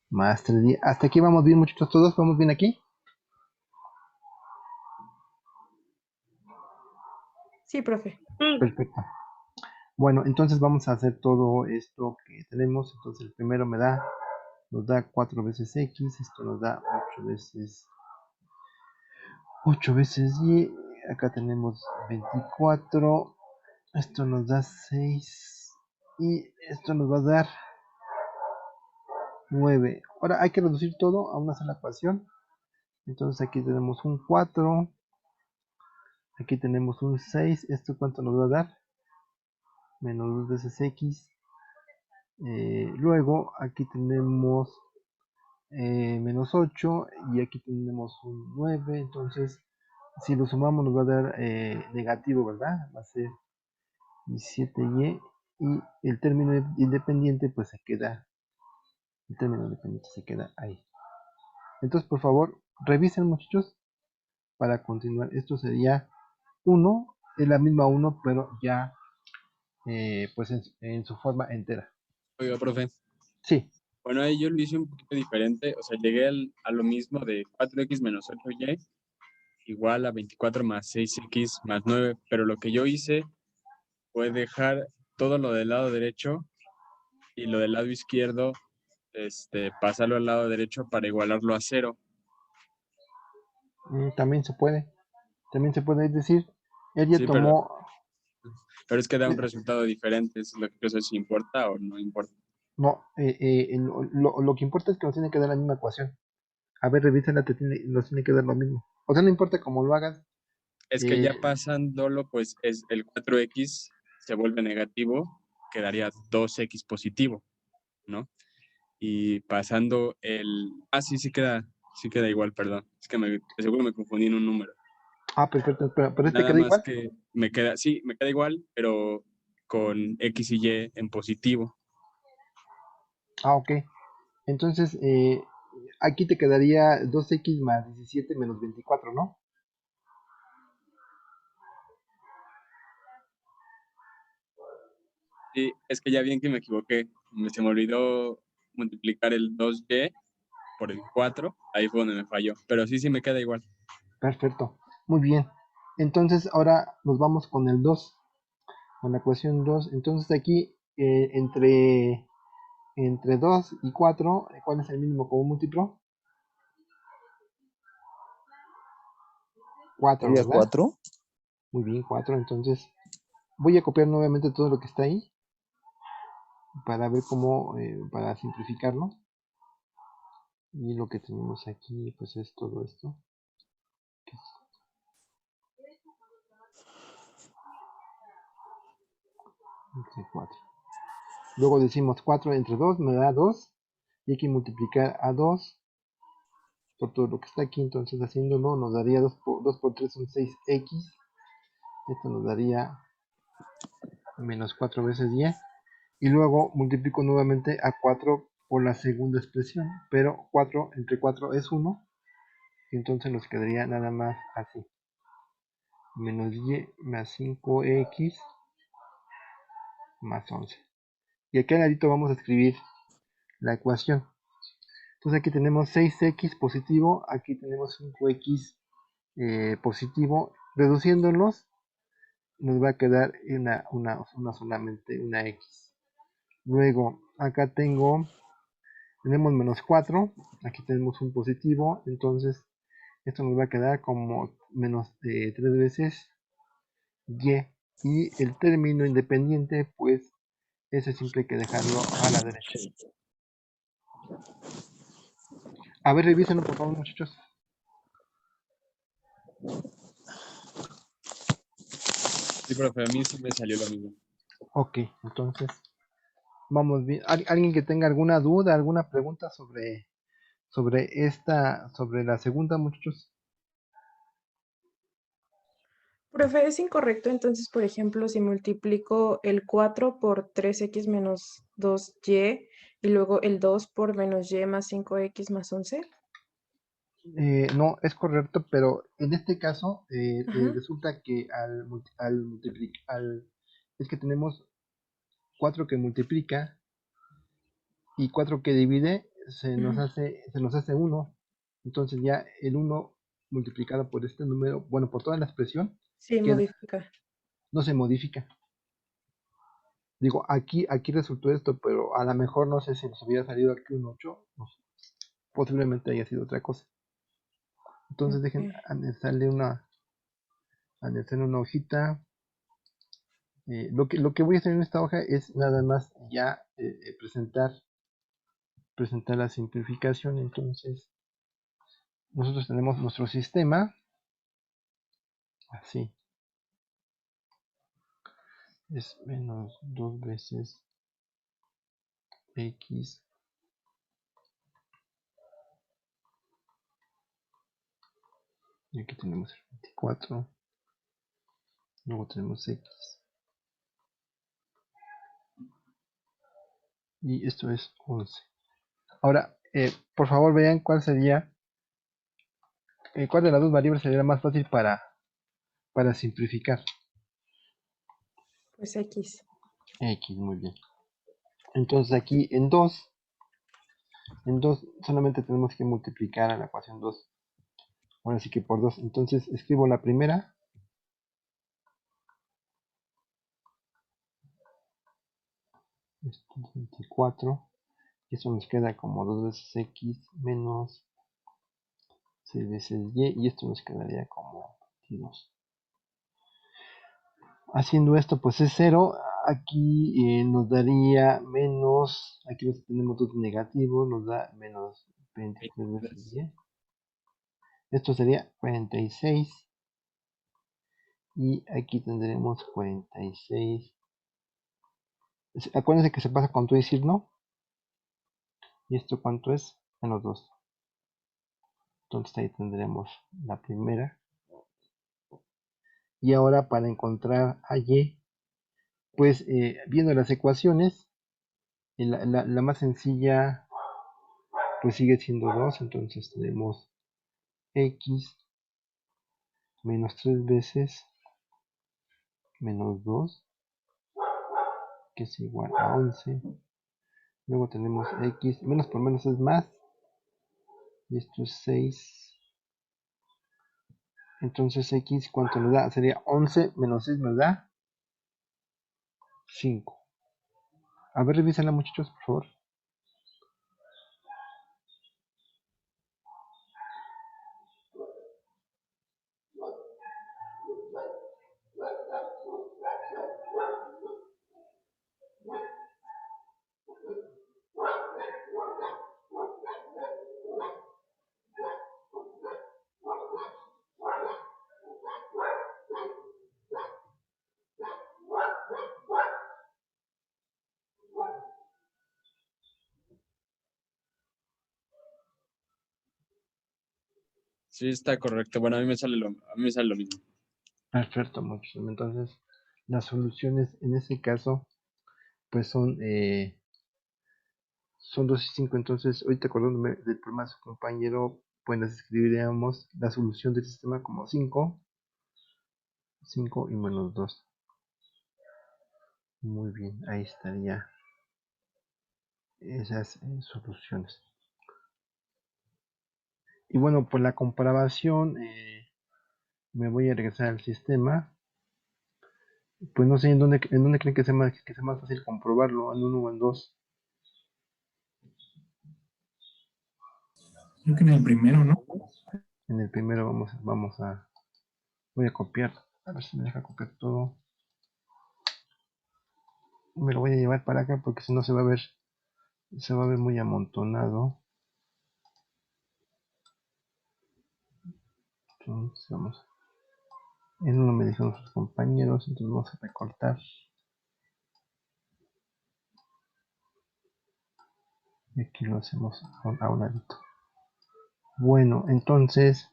más 3y. Hasta aquí vamos bien, muchachos, todos vamos bien aquí. Sí, profe. Perfecto. Bueno, entonces vamos a hacer todo esto que tenemos. Entonces el primero nos da 4 veces x, esto nos da 8 veces y. Acá tenemos 24, esto nos da 6 y esto nos va a dar 9. Ahora hay que reducir todo a una sola ecuación. Entonces aquí tenemos un 4, aquí tenemos un 6, esto cuánto nos va a dar, menos 2 veces x. Luego aquí tenemos menos 8 y aquí tenemos un 9. Entonces si lo sumamos nos va a dar negativo, ¿verdad? Va a ser 17y y el término independiente pues el término independiente se queda ahí. Entonces por favor revisen, muchachos, para continuar. Esto sería 1, es la misma 1 pero ya pues en su forma entera. Oiga, profe. Sí. Bueno, ahí yo lo hice un poquito diferente. O sea, llegué a lo mismo de 4x menos 8y igual a 24 más 6x más 9. Pero lo que yo hice fue dejar todo lo del lado derecho y lo del lado izquierdo, pasarlo al lado derecho para igualarlo a 0. También se puede. Es decir, él ya Sí, pero tomó. es que da un resultado diferente. Eso es lo que quiero saber si importa o no importa. No, lo que importa es que nos tiene que dar la misma ecuación. A ver, revísala, nos tiene que dar lo mismo. O sea, no importa cómo lo hagas. Es que ya pasándolo, pues es el 4x se vuelve negativo, quedaría 2x positivo, ¿no? Y pasando sí queda igual, perdón. Es que seguro me confundí en un número. Perfecto, pero este Nada queda más igual. que me queda igual, pero con x y y en positivo. Ok. Entonces, aquí te quedaría 2x más 17 menos 24, ¿no? Sí, es que ya bien que me equivoqué. Se me olvidó multiplicar el 2y por el 4, ahí fue donde me falló. Pero sí me queda igual. Perfecto. Muy bien. Entonces ahora nos vamos con el 2, con la ecuación 2. Entonces aquí entre 2 y 4, ¿cuál es el mínimo común múltiplo? 4, ¿Sería ¿verdad? 4? Muy bien, 4. Entonces voy a copiar nuevamente todo lo que está ahí para ver cómo, para simplificarlo. Y lo que tenemos aquí, pues es todo esto. Que es 4. Luego decimos 4 entre 2 me da 2. Y hay que multiplicar a 2 por todo lo que está aquí. Entonces haciéndolo nos daría 2 por 3 son 6x. Esto nos daría menos 4 veces 10. Y luego multiplico nuevamente a 4 por la segunda expresión. Pero 4 entre 4 es 1. Y entonces nos quedaría nada más así. Menos y más 5x más 11. Y aquí al ladito vamos a escribir la ecuación. Entonces aquí tenemos 6x positivo, aquí tenemos 5x positivo. Reduciéndolos nos va a quedar solamente una x. Luego acá tenemos menos 4, aquí tenemos un positivo, entonces esto nos va a quedar como menos 3 veces y. Y el término independiente, pues ese siempre hay que dejarlo a la derecha. A ver, revísenlo por favor, muchachos. Sí, profe, a mí sí me salió lo mismo. Ok, entonces vamos bien. ¿Alguien que tenga alguna duda, alguna pregunta sobre la segunda, muchachos? Profe, es incorrecto, entonces, por ejemplo, si multiplico el 4 por 3x menos 2y y luego el 2 por menos y más 5x más 11. No, es correcto, pero en este caso Ajá. resulta que al multiplicar, es que tenemos 4 que multiplica y 4 que divide, Ujú. se nos hace 1. Entonces ya el 1 multiplicado por este número, bueno, por toda la expresión, Sí, queda, modifica. no se modifica. Digo, aquí resultó esto, pero a lo mejor no sé si nos hubiera salido aquí un 8, no sé, posiblemente haya sido otra cosa. Entonces dejen Ok. anexarle una hojita. Lo que voy a hacer en esta hoja es nada más ya presentar la simplificación. Entonces, nosotros tenemos nuestro sistema, así, es menos 2 veces x, y aquí tenemos el 24, luego tenemos x, y esto es 11. Ahora, por favor vean cuál de las dos variables sería más fácil para simplificar. Pues x. X, muy bien. Entonces aquí en 2 solamente tenemos que multiplicar a la ecuación 2. Ahora sí que por 2. Entonces escribo la primera. Esto es 24. Y eso nos queda como 2 veces x menos 6 veces y. Y esto nos quedaría como 22. Haciendo esto pues es 0. Aquí nos daría menos. Aquí tenemos 2 negativos. Nos da menos 23 veces y. Esto sería 46. Y aquí tendremos 46. Acuérdense que se pasa con tu y signo. ¿Y esto cuánto es? Menos 2. Entonces ahí tendremos la primera. Y ahora para encontrar a y, pues viendo las ecuaciones, la más sencilla pues sigue siendo 2. Entonces tenemos x menos 3 veces menos 2, que es igual a 11. Luego tenemos x, menos por menos es más. y esto es 6. Entonces x, ¿cuánto nos da? Sería 11 menos 6 nos da 5. A ver, revísenla muchachos, por favor. Sí, está correcto. Bueno, a mí me sale lo mismo. Perfecto, muchachos. Entonces, las soluciones en ese caso, pues son 2 y 5. Entonces, ahorita acordándome del problema de su compañero, pues las escribiríamos la solución del sistema como 5 y menos 2. Muy bien, ahí estaría esas soluciones. Y bueno, por la comprobación, me voy a regresar al sistema. Pues no sé en dónde creen que sea más fácil comprobarlo, en 1 o en 2. Creo que en el primero, ¿no? En el primero voy a copiar, a ver si me deja copiar todo. Me lo voy a llevar para acá porque si no se va a ver muy amontonado. Entonces vamos. En uno me dijeron sus compañeros, entonces vamos a recortar. Y aquí lo hacemos a un ladito. Bueno, entonces,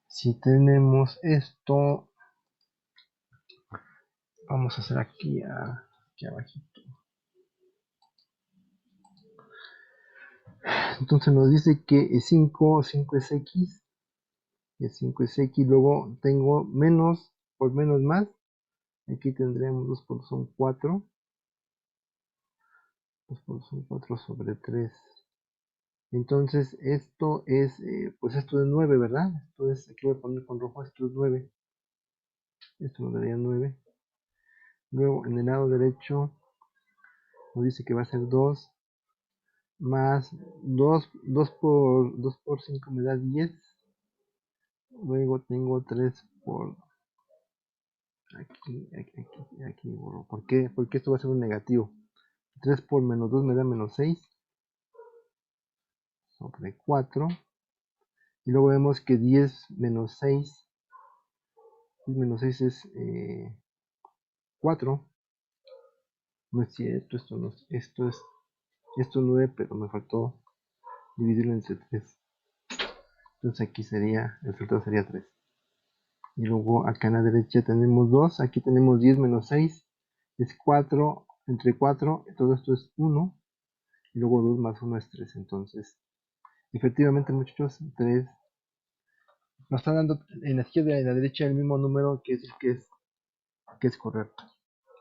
si tenemos esto, vamos a hacer aquí abajito. Entonces nos dice que 5 es x, y 5 es x, luego tengo menos por menos más, aquí tendremos 2 por son 4, 2 por son 4 sobre 3. Entonces esto es, pues esto es 9, ¿verdad? Entonces aquí voy a poner con rojo, esto es 9. Esto nos daría 9. Luego en el lado derecho nos dice que va a ser 2 más 2 por 5 me da 10. Luego tengo 3 por aquí. ¿Por qué? Porque esto va a ser un negativo. 3 por menos 2 me da menos 6 sobre 4. Y luego vemos que 10 menos 6 es 4. No es cierto, esto es 9, pero me faltó dividirlo entre 3. Entonces aquí sería, el resultado sería 3. Y luego acá en la derecha tenemos 2, aquí tenemos 10 menos 6, es 4, entre 4, todo esto es 1, y luego 2 más 1 es 3. Entonces, efectivamente muchachos, 3 nos está dando en la izquierda y en la derecha el mismo número que es el que es correcto.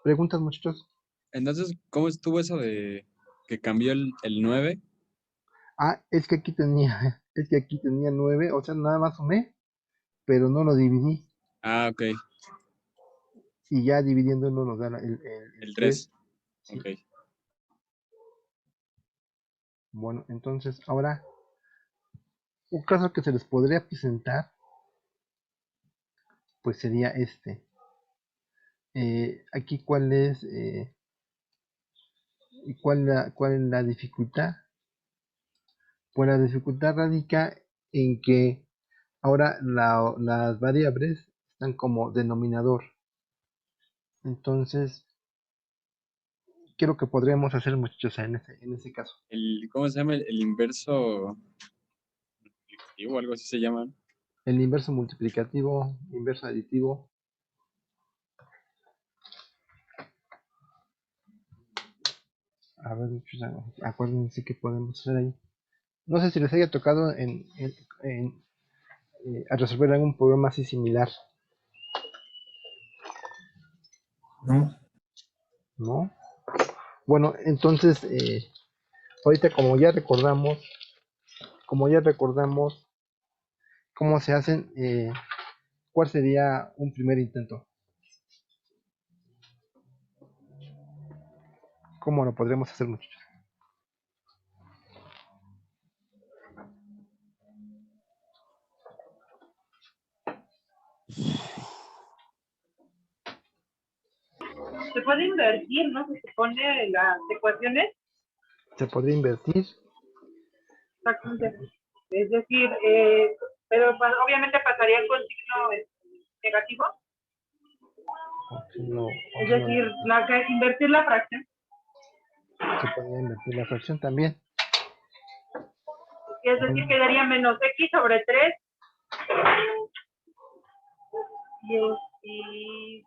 ¿Preguntas muchachos? Entonces, ¿cómo estuvo eso de que cambió el 9? Es que aquí tenía 9, o sea, nada más sumé, pero no lo dividí. Ah, ok. Y ya dividiéndolo nos da El 3. 3. Sí. Ok. Bueno, entonces ahora un caso que se les podría presentar pues sería este. Aquí cuál es cuál es la dificultad. Pues la dificultad radica en que ahora las variables están como denominador. Entonces, ¿qué es lo que podríamos hacer muchachos en ese caso? ¿Cómo se llama? El inverso multiplicativo, algo así se llaman. El inverso multiplicativo, inverso aditivo. A ver, muchachos, acuérdense que podemos hacer ahí. No sé si les haya tocado a resolver algún problema así similar, No. ¿no? Bueno, entonces, ahorita como ya recordamos como ya recordamos cómo se hacen, ¿cuál sería un primer intento? ¿Cómo lo podremos hacer, muchachos? Se puede invertir, ¿no? Se supone las ecuaciones. Se podría invertir. Exactamente. Es decir, pero obviamente pasaría con signo negativo. Es decir, invertir la fracción. Se podría invertir la fracción también. Es decir, quedaría menos x sobre 3 y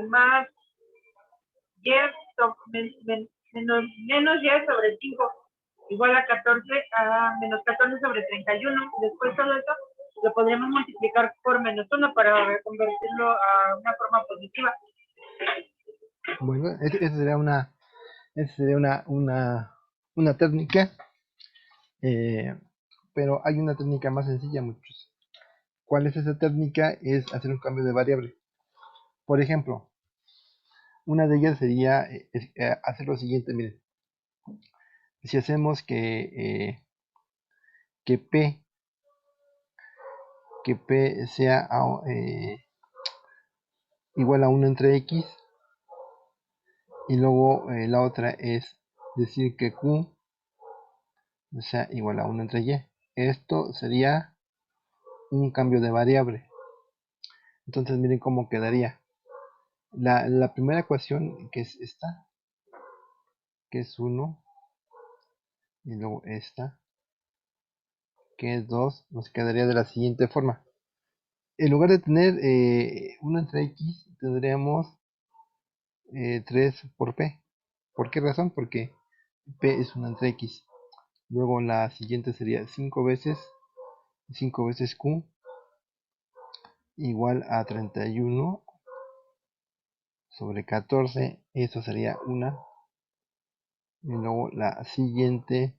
más y menos y sobre 5 igual a 14 a menos 14 sobre 31. Después todo eso lo podríamos multiplicar por menos 1 para convertirlo a una forma positiva. Bueno, esa sería una técnica, pero hay una técnica más sencilla, muchos. ¿Cuál es esa técnica? Es hacer un cambio de variable. Por ejemplo, una de ellas sería hacer lo siguiente, miren. Si hacemos que P sea igual a 1 entre X, y luego la otra es decir que Q sea igual a 1 entre Y. Esto sería un cambio de variable. Entonces miren cómo quedaría. La primera ecuación, que es esta, que es 1, y luego esta, que es 2, nos quedaría de la siguiente forma. En lugar de tener 1 entre X, tendríamos 3 por P. ¿Por qué razón? Porque P es 1 entre X. Luego la siguiente sería 5 veces Q igual a 31 sobre 14. Eso sería una. Y luego la siguiente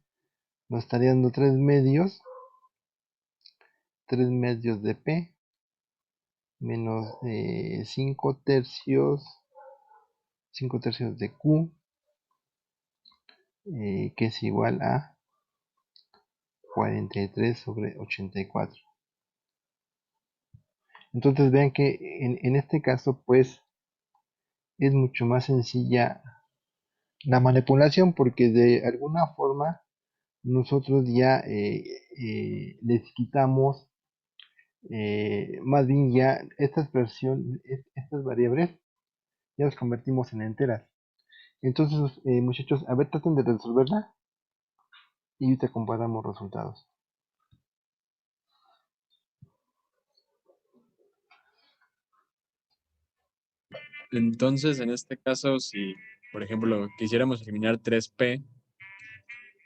nos estaría dando 3 medios. 3 medios de P menos 5 tercios. 5 tercios de Q, que es igual a 43 sobre 84. Entonces vean que en este caso pues es mucho más sencilla la manipulación, porque de alguna forma nosotros ya les quitamos, más bien ya estas variables ya las convertimos en enteras. Entonces muchachos, a ver, traten de resolverla y ahorita comparamos resultados. Entonces, en este caso, si, por ejemplo, quisiéramos eliminar 3p,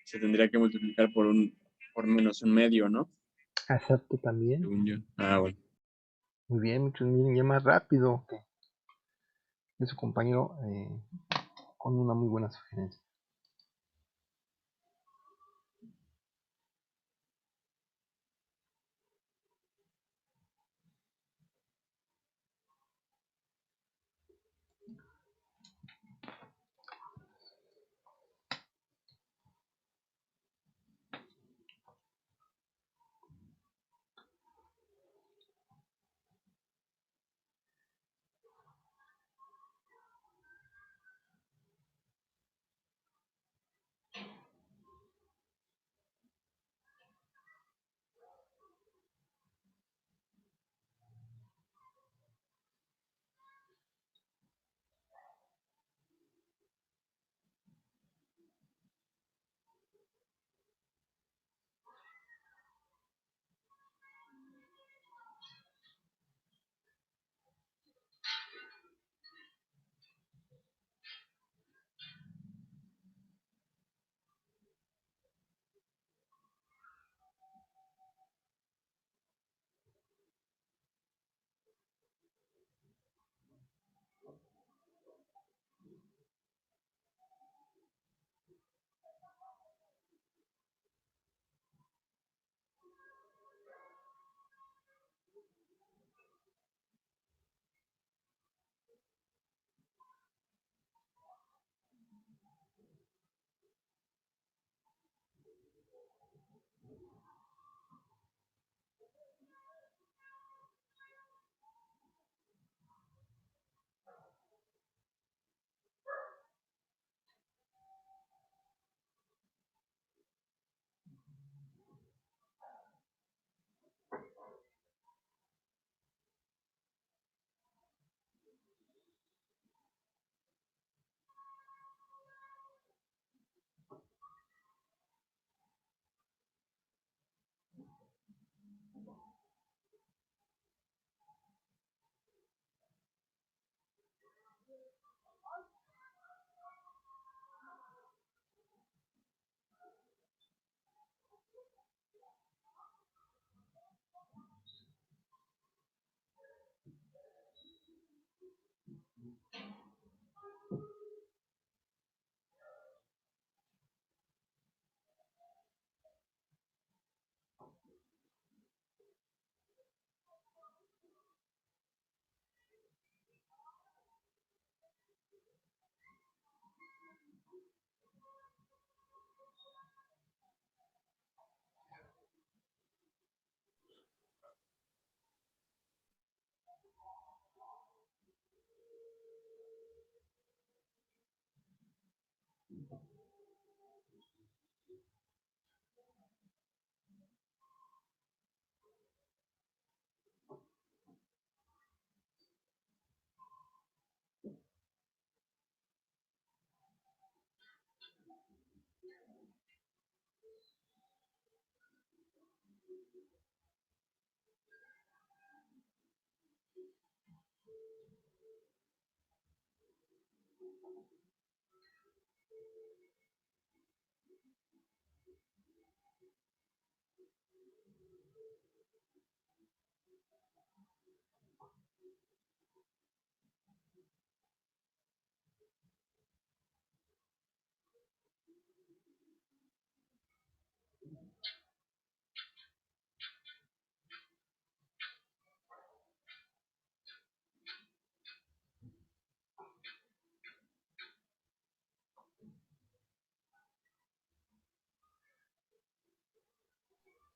se tendría que multiplicar por menos un medio, ¿no? Acepto también. Según yo. Ah, bueno. Muy bien, muchos miren ya más rápido que su compañero, con una muy buena sugerencia.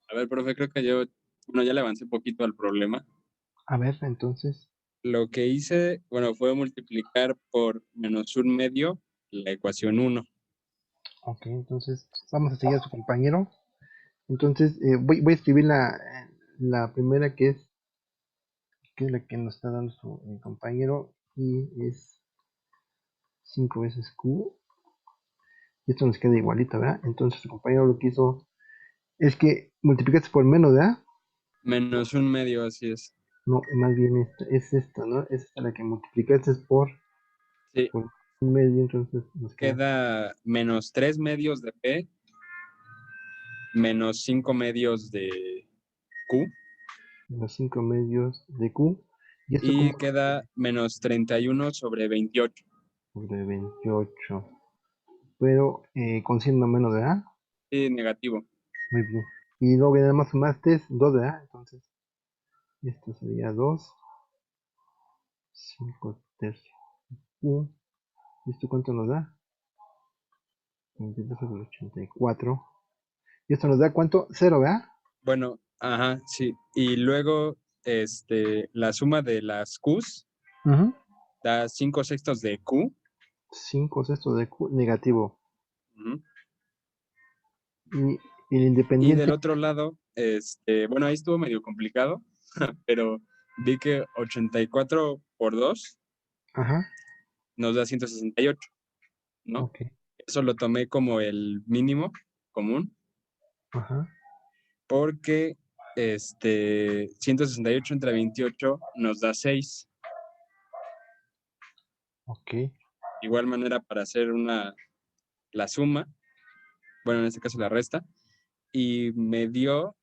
A ver, profe, creo que yo, bueno, ya le avancé un poquito al problema. A ver, entonces, Lo que hice, bueno, fue multiplicar por -1/2 la ecuación 1. ok, entonces vamos a seguir a su compañero. Entonces, voy a escribir la primera que es la que nos está dando su compañero, y es 5 veces Q, y esto nos queda igualito, ¿verdad? Entonces su compañero lo que hizo es que multiplicaste por menos, ¿verdad? -1/2, así es. No, más bien es esta, ¿no? Es esta la que multiplicaste Sí, por un medio, entonces nos queda queda -3/2 de P, -5/2 de Q, los 5 medios de Q, y esto como y queda -31/28. sobre 28, pero con signo menos, ¿verdad? Sí, negativo. Muy bien. Y luego nada más sumaste 2, ¿verdad? Entonces, esto sería 2, 5 tercios Q. ¿Y esto cuánto nos da? 22 sobre 84. ¿Y esto nos da cuánto? 0, ¿verdad? Bueno, ajá, sí. Y luego, la suma de las Qs da 5/6 de Q. 5 sextos de Q negativo. Ujú. Y el Y independiente, del otro lado, bueno, ahí estuvo medio complicado, pero vi que 84 por 2 ajá, nos da 168, ¿no? ok, Eso lo tomé como el mínimo común, ajá, porque 168 entre 28 nos da 6. ok, Igual manera para hacer la suma, bueno, en este caso la resta, y me dio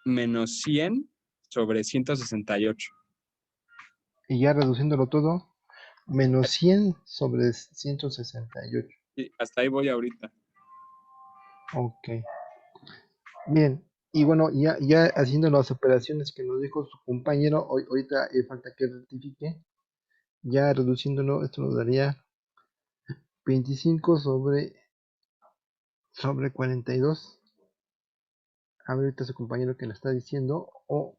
-100 sobre 168. y ya reduciéndolo todo, menos 100 sobre 168. Y hasta ahí voy ahorita. Ok, bien, y bueno, ya haciendo las operaciones que nos dijo su compañero, ahorita falta que rectifique, ya reduciéndolo, esto nos daría 25 sobre 42. A ver ahorita su compañero que lo está diciendo, o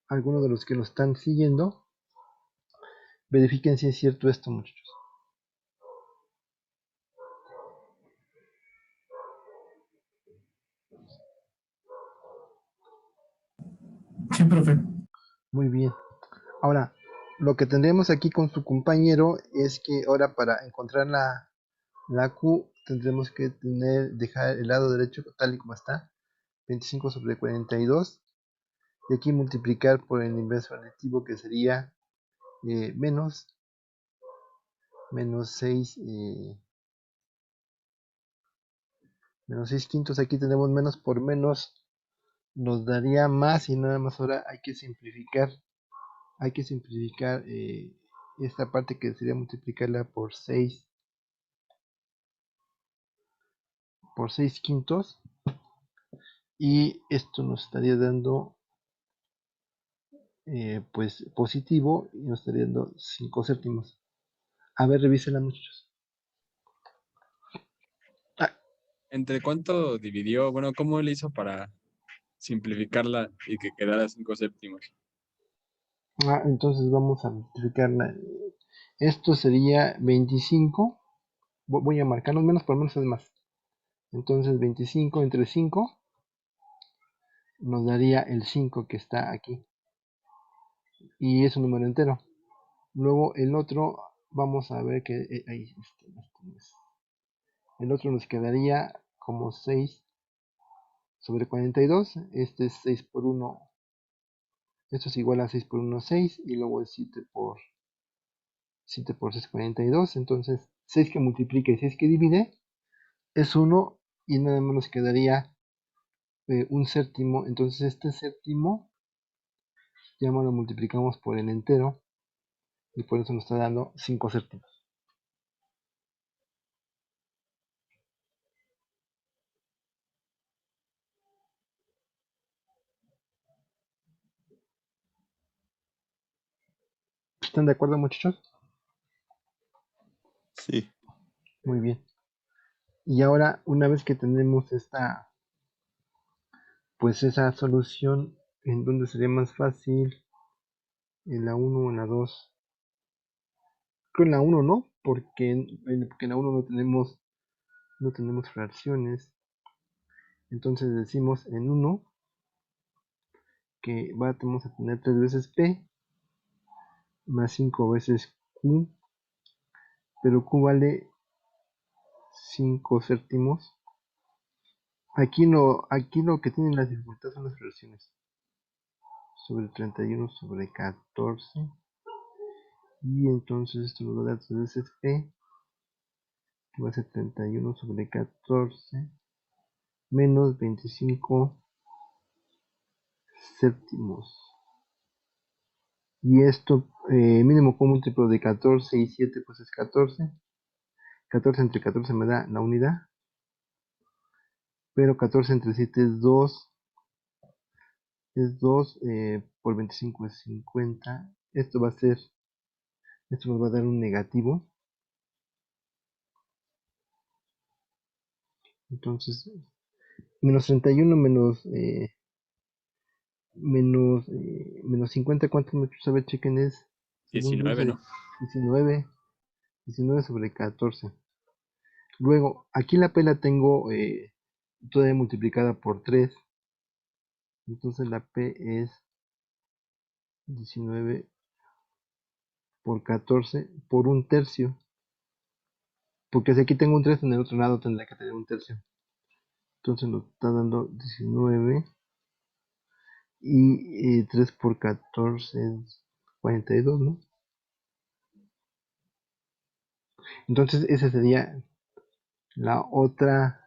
alguno de los que lo están siguiendo, verifiquen si es cierto esto, muchachos. Sí, profe. Muy bien. Ahora, lo que tendremos aquí con su compañero es que ahora para encontrar la Q tendremos que dejar el lado derecho tal y como está, 25 sobre 42, y aquí multiplicar por el inverso aditivo que sería menos 6, menos 6 quintos. Aquí tenemos menos por menos, nos daría más, y nada más ahora hay que simplificar esta parte que sería multiplicarla por 6 quintos, y esto nos estaría dando pues positivo, y nos estaría dando 5 séptimos. A ver, revísenla, muchachos. Ah, ¿Entre cuánto dividió? Bueno, ¿cómo le hizo para simplificarla y que quedara 5/7? entonces vamos a multiplicarla. Esto sería 25. Voy a marcar los menos por menos es más. Entonces 25 entre 5 nos daría el 5 que está aquí. Y es un número entero. Luego el otro, vamos a ver que ahí, el otro nos quedaría como 6 sobre 42. Este es 6 por 1. Esto es igual a 6 por 1, 6. Y luego es 7 por 6, 42. Entonces, 6 que multiplica y 6 que divide es 1. Y nada más nos quedaría un séptimo. Entonces, este séptimo ya lo multiplicamos por el entero. Y por eso nos está dando 5 séptimos. ¿Están de acuerdo, muchachos? Sí. Muy bien. Y ahora, una vez que tenemos pues esa solución, en donde sería más fácil, en la 1 o en la 2. Creo en la 1, ¿no? Porque en la 1 no tenemos fracciones. Entonces decimos en 1 que vamos a tener 3 veces P más 5 veces Q, pero Q vale 5 séptimos. Aquí lo que tienen las dificultades son las fracciones. Sobre 31 sobre 14. Y entonces esto nos va a dar 3 veces P, que va a ser 31 sobre 14 menos 25 séptimos. Y esto, mínimo común múltiplo de 14 y 7, pues es 14. 14 entre 14 me da la unidad. Pero 14 entre 7 es 2. Es 2 por 25 es 50. Esto nos va a dar un negativo. Entonces, menos 31 menos 50, ¿cuántos muchos? A ver, chequen, es, según yo, 19, ¿no? 19 sobre 14. Luego, aquí la P la tengo todavía multiplicada por 3. Entonces la P es 19 por 14 por un tercio. Porque si aquí tengo un 3, en el otro lado tendría que tener un tercio. Entonces nos está dando 19. Y 3 por 14 es 42, ¿no? Entonces esa sería la otra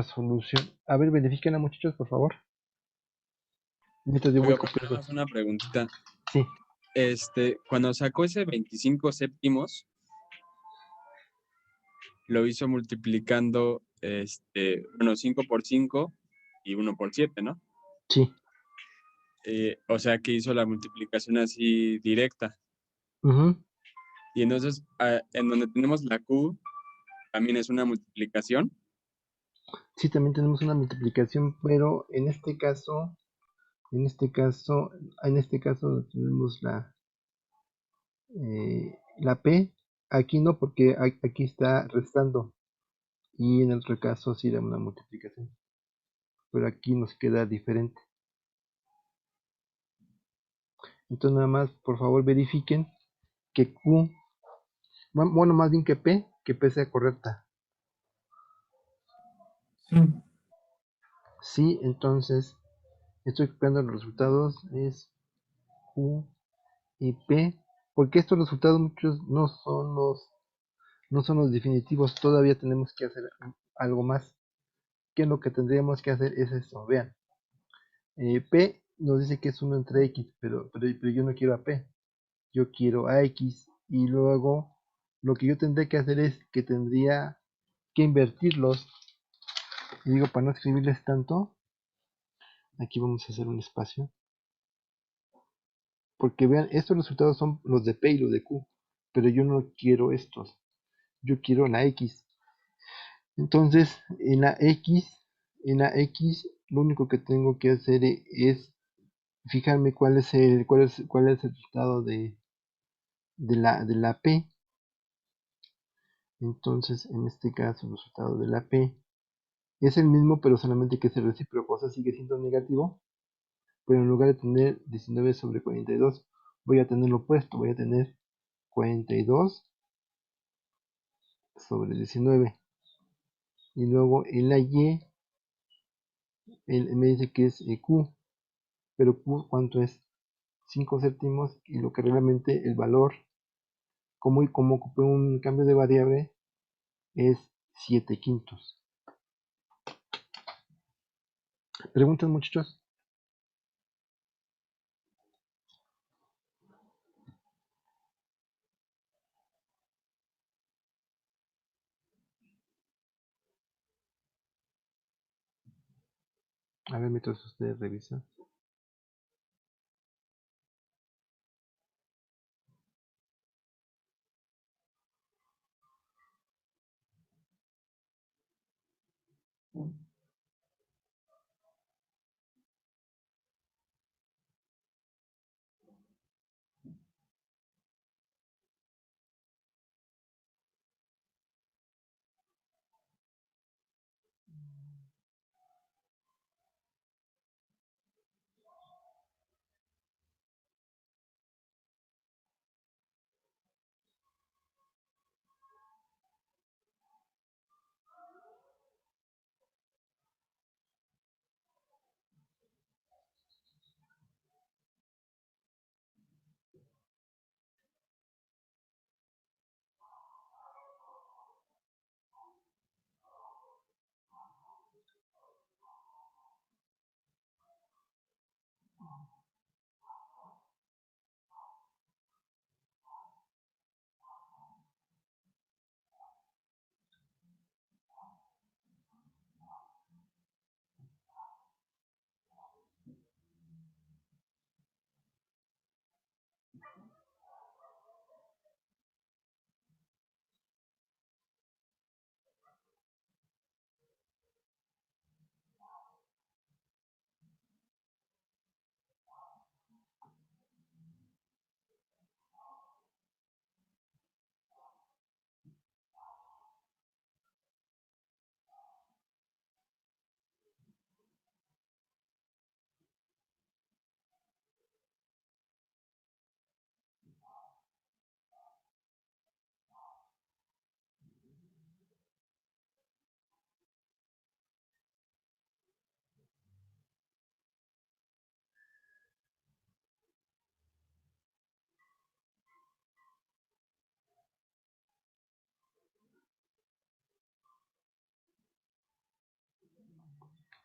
solución. A ver, verifiquen, muchachos, por favor. Mientras yo voy Oiga, profe, nada copiando. más una preguntita. Sí, Cuando sacó ese 25 séptimos, lo hizo multiplicando, bueno, 5 por 5 y 1 por 7, ¿no? sí. O sea que hizo la multiplicación así directa. Ujú. Y entonces, en donde tenemos la Q, también es una multiplicación. Sí, también tenemos una multiplicación, pero en este caso tenemos la P. Aquí no, porque aquí está restando. Y en el otro caso sí era una multiplicación. Pero aquí nos queda diferente. Entonces nada más, por favor, verifiquen que Q, bueno, más bien que P sea correcta. Sí. Sí, entonces estoy copiando los resultados, es Q y P, porque estos resultados muchos no son los definitivos, todavía tenemos que hacer algo más. Que lo que tendríamos que hacer es esto, vean, P nos dice que es 1 entre X, pero yo no quiero a P, yo quiero a X, y luego lo que yo tendré que hacer es que tendría que invertirlos, y digo, para no escribirles tanto, aquí vamos a hacer un espacio, porque vean, estos resultados son los de P y los de Q, pero yo no quiero estos, yo quiero la X. Entonces, en la X, lo único que tengo que hacer es fijarme cuál es el resultado de la P. Entonces, en este caso, el resultado de la P es el mismo, pero solamente que es el recíproco, o sea, sigue siendo negativo, pero en lugar de tener 19 sobre 42, voy a tener lo opuesto, voy a tener 42 sobre 19. Y luego en la Y él me dice que es Q, pero Q, ¿cuánto es? 5 séptimos, y lo que realmente el valor, como ocupé un cambio de variable, es 7 quintos. ¿Preguntas, muchachos? A ver, mientras ustedes revisan.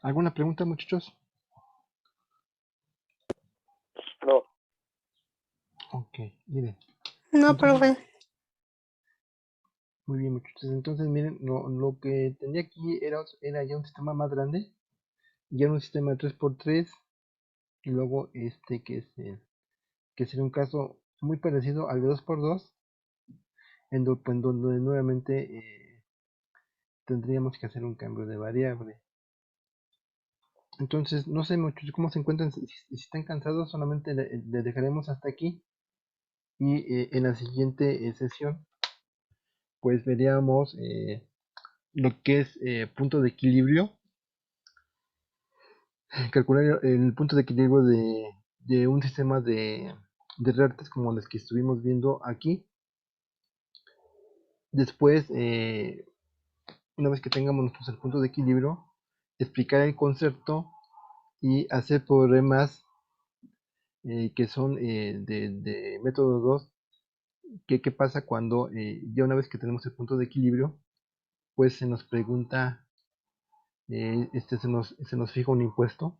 ¿Alguna pregunta, muchachos? No. Ok, miren. No, Entonces, profe. muy bien, muchachos. Entonces, miren, lo que tenía aquí era ya un sistema más grande. Ya era un sistema de 3x3. Y luego que sería un caso muy parecido al de 2x2. En donde nuevamente tendríamos que hacer un cambio de variable. Entonces, no sé muchachos cómo se encuentran. Si están cansados, solamente le dejaremos hasta aquí. Y en la siguiente sesión, pues veríamos lo que es punto de equilibrio. Calcular el punto de equilibrio de un sistema de reactores como los que estuvimos viendo aquí. Después, una vez que tengamos nosotros el punto de equilibrio, explicar el concepto y hacer problemas que son de método 2. ¿Qué pasa cuando ya una vez que tenemos el punto de equilibrio, pues se nos pregunta, se nos fija un impuesto,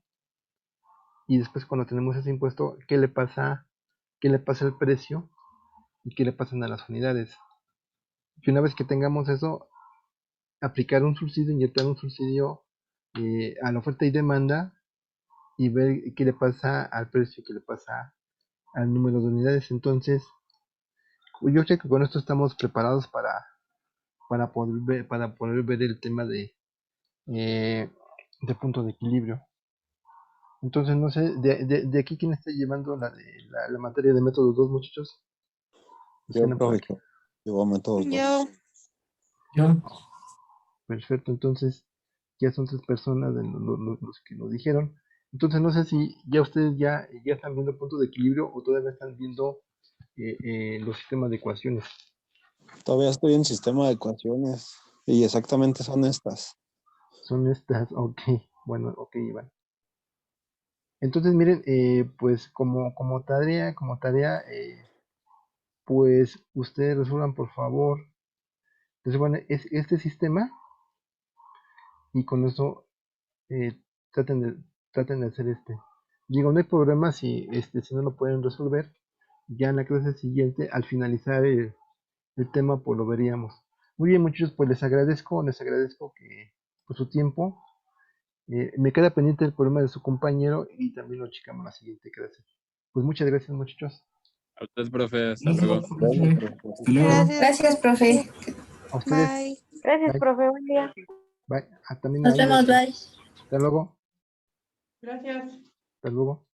y después cuando tenemos ese impuesto, qué le pasa al precio y qué le pasan a las unidades? Y una vez que tengamos eso, aplicar un subsidio, inyectar un subsidio a la oferta y demanda, y ver qué le pasa al precio, qué le pasa al número de unidades. Entonces, yo creo que con esto estamos preparados para poder ver el tema eh, de punto de equilibrio. Entonces, no sé, de aquí quién está llevando la materia de método 2, muchachos. Yo, Suena por profe, aquí. llevo métodos Yo. 2. Yo, Perfecto, entonces ya son 3 personas de los que nos dijeron. Entonces, no sé si ya ustedes ya están viendo punto de equilibrio o todavía están viendo los sistemas de ecuaciones. Todavía estoy en sistema de ecuaciones y exactamente son estas. Son estas, ok. Bueno, ok, Iván. Entonces, miren, pues como tarea, pues ustedes resuelvan por favor, resuelvan este sistema y con eso eh, traten de, traten de hacer este. Digo, no hay problema si no lo pueden resolver. Ya en la clase siguiente, al finalizar el tema, pues lo veríamos. Muy bien, muchachos, pues les agradezco que por su tiempo. Me queda pendiente el problema de su compañero y también lo checamos la siguiente clase. Pues muchas gracias, muchachos. A usted, profe, hasta Gracias, luego. profe. Hasta luego. Gracias, profe. A ustedes, Bye. Gracias, bye, profe. Buen día. bye. También Nos ahí, vemos, bye. hasta luego, Gracias. hasta luego.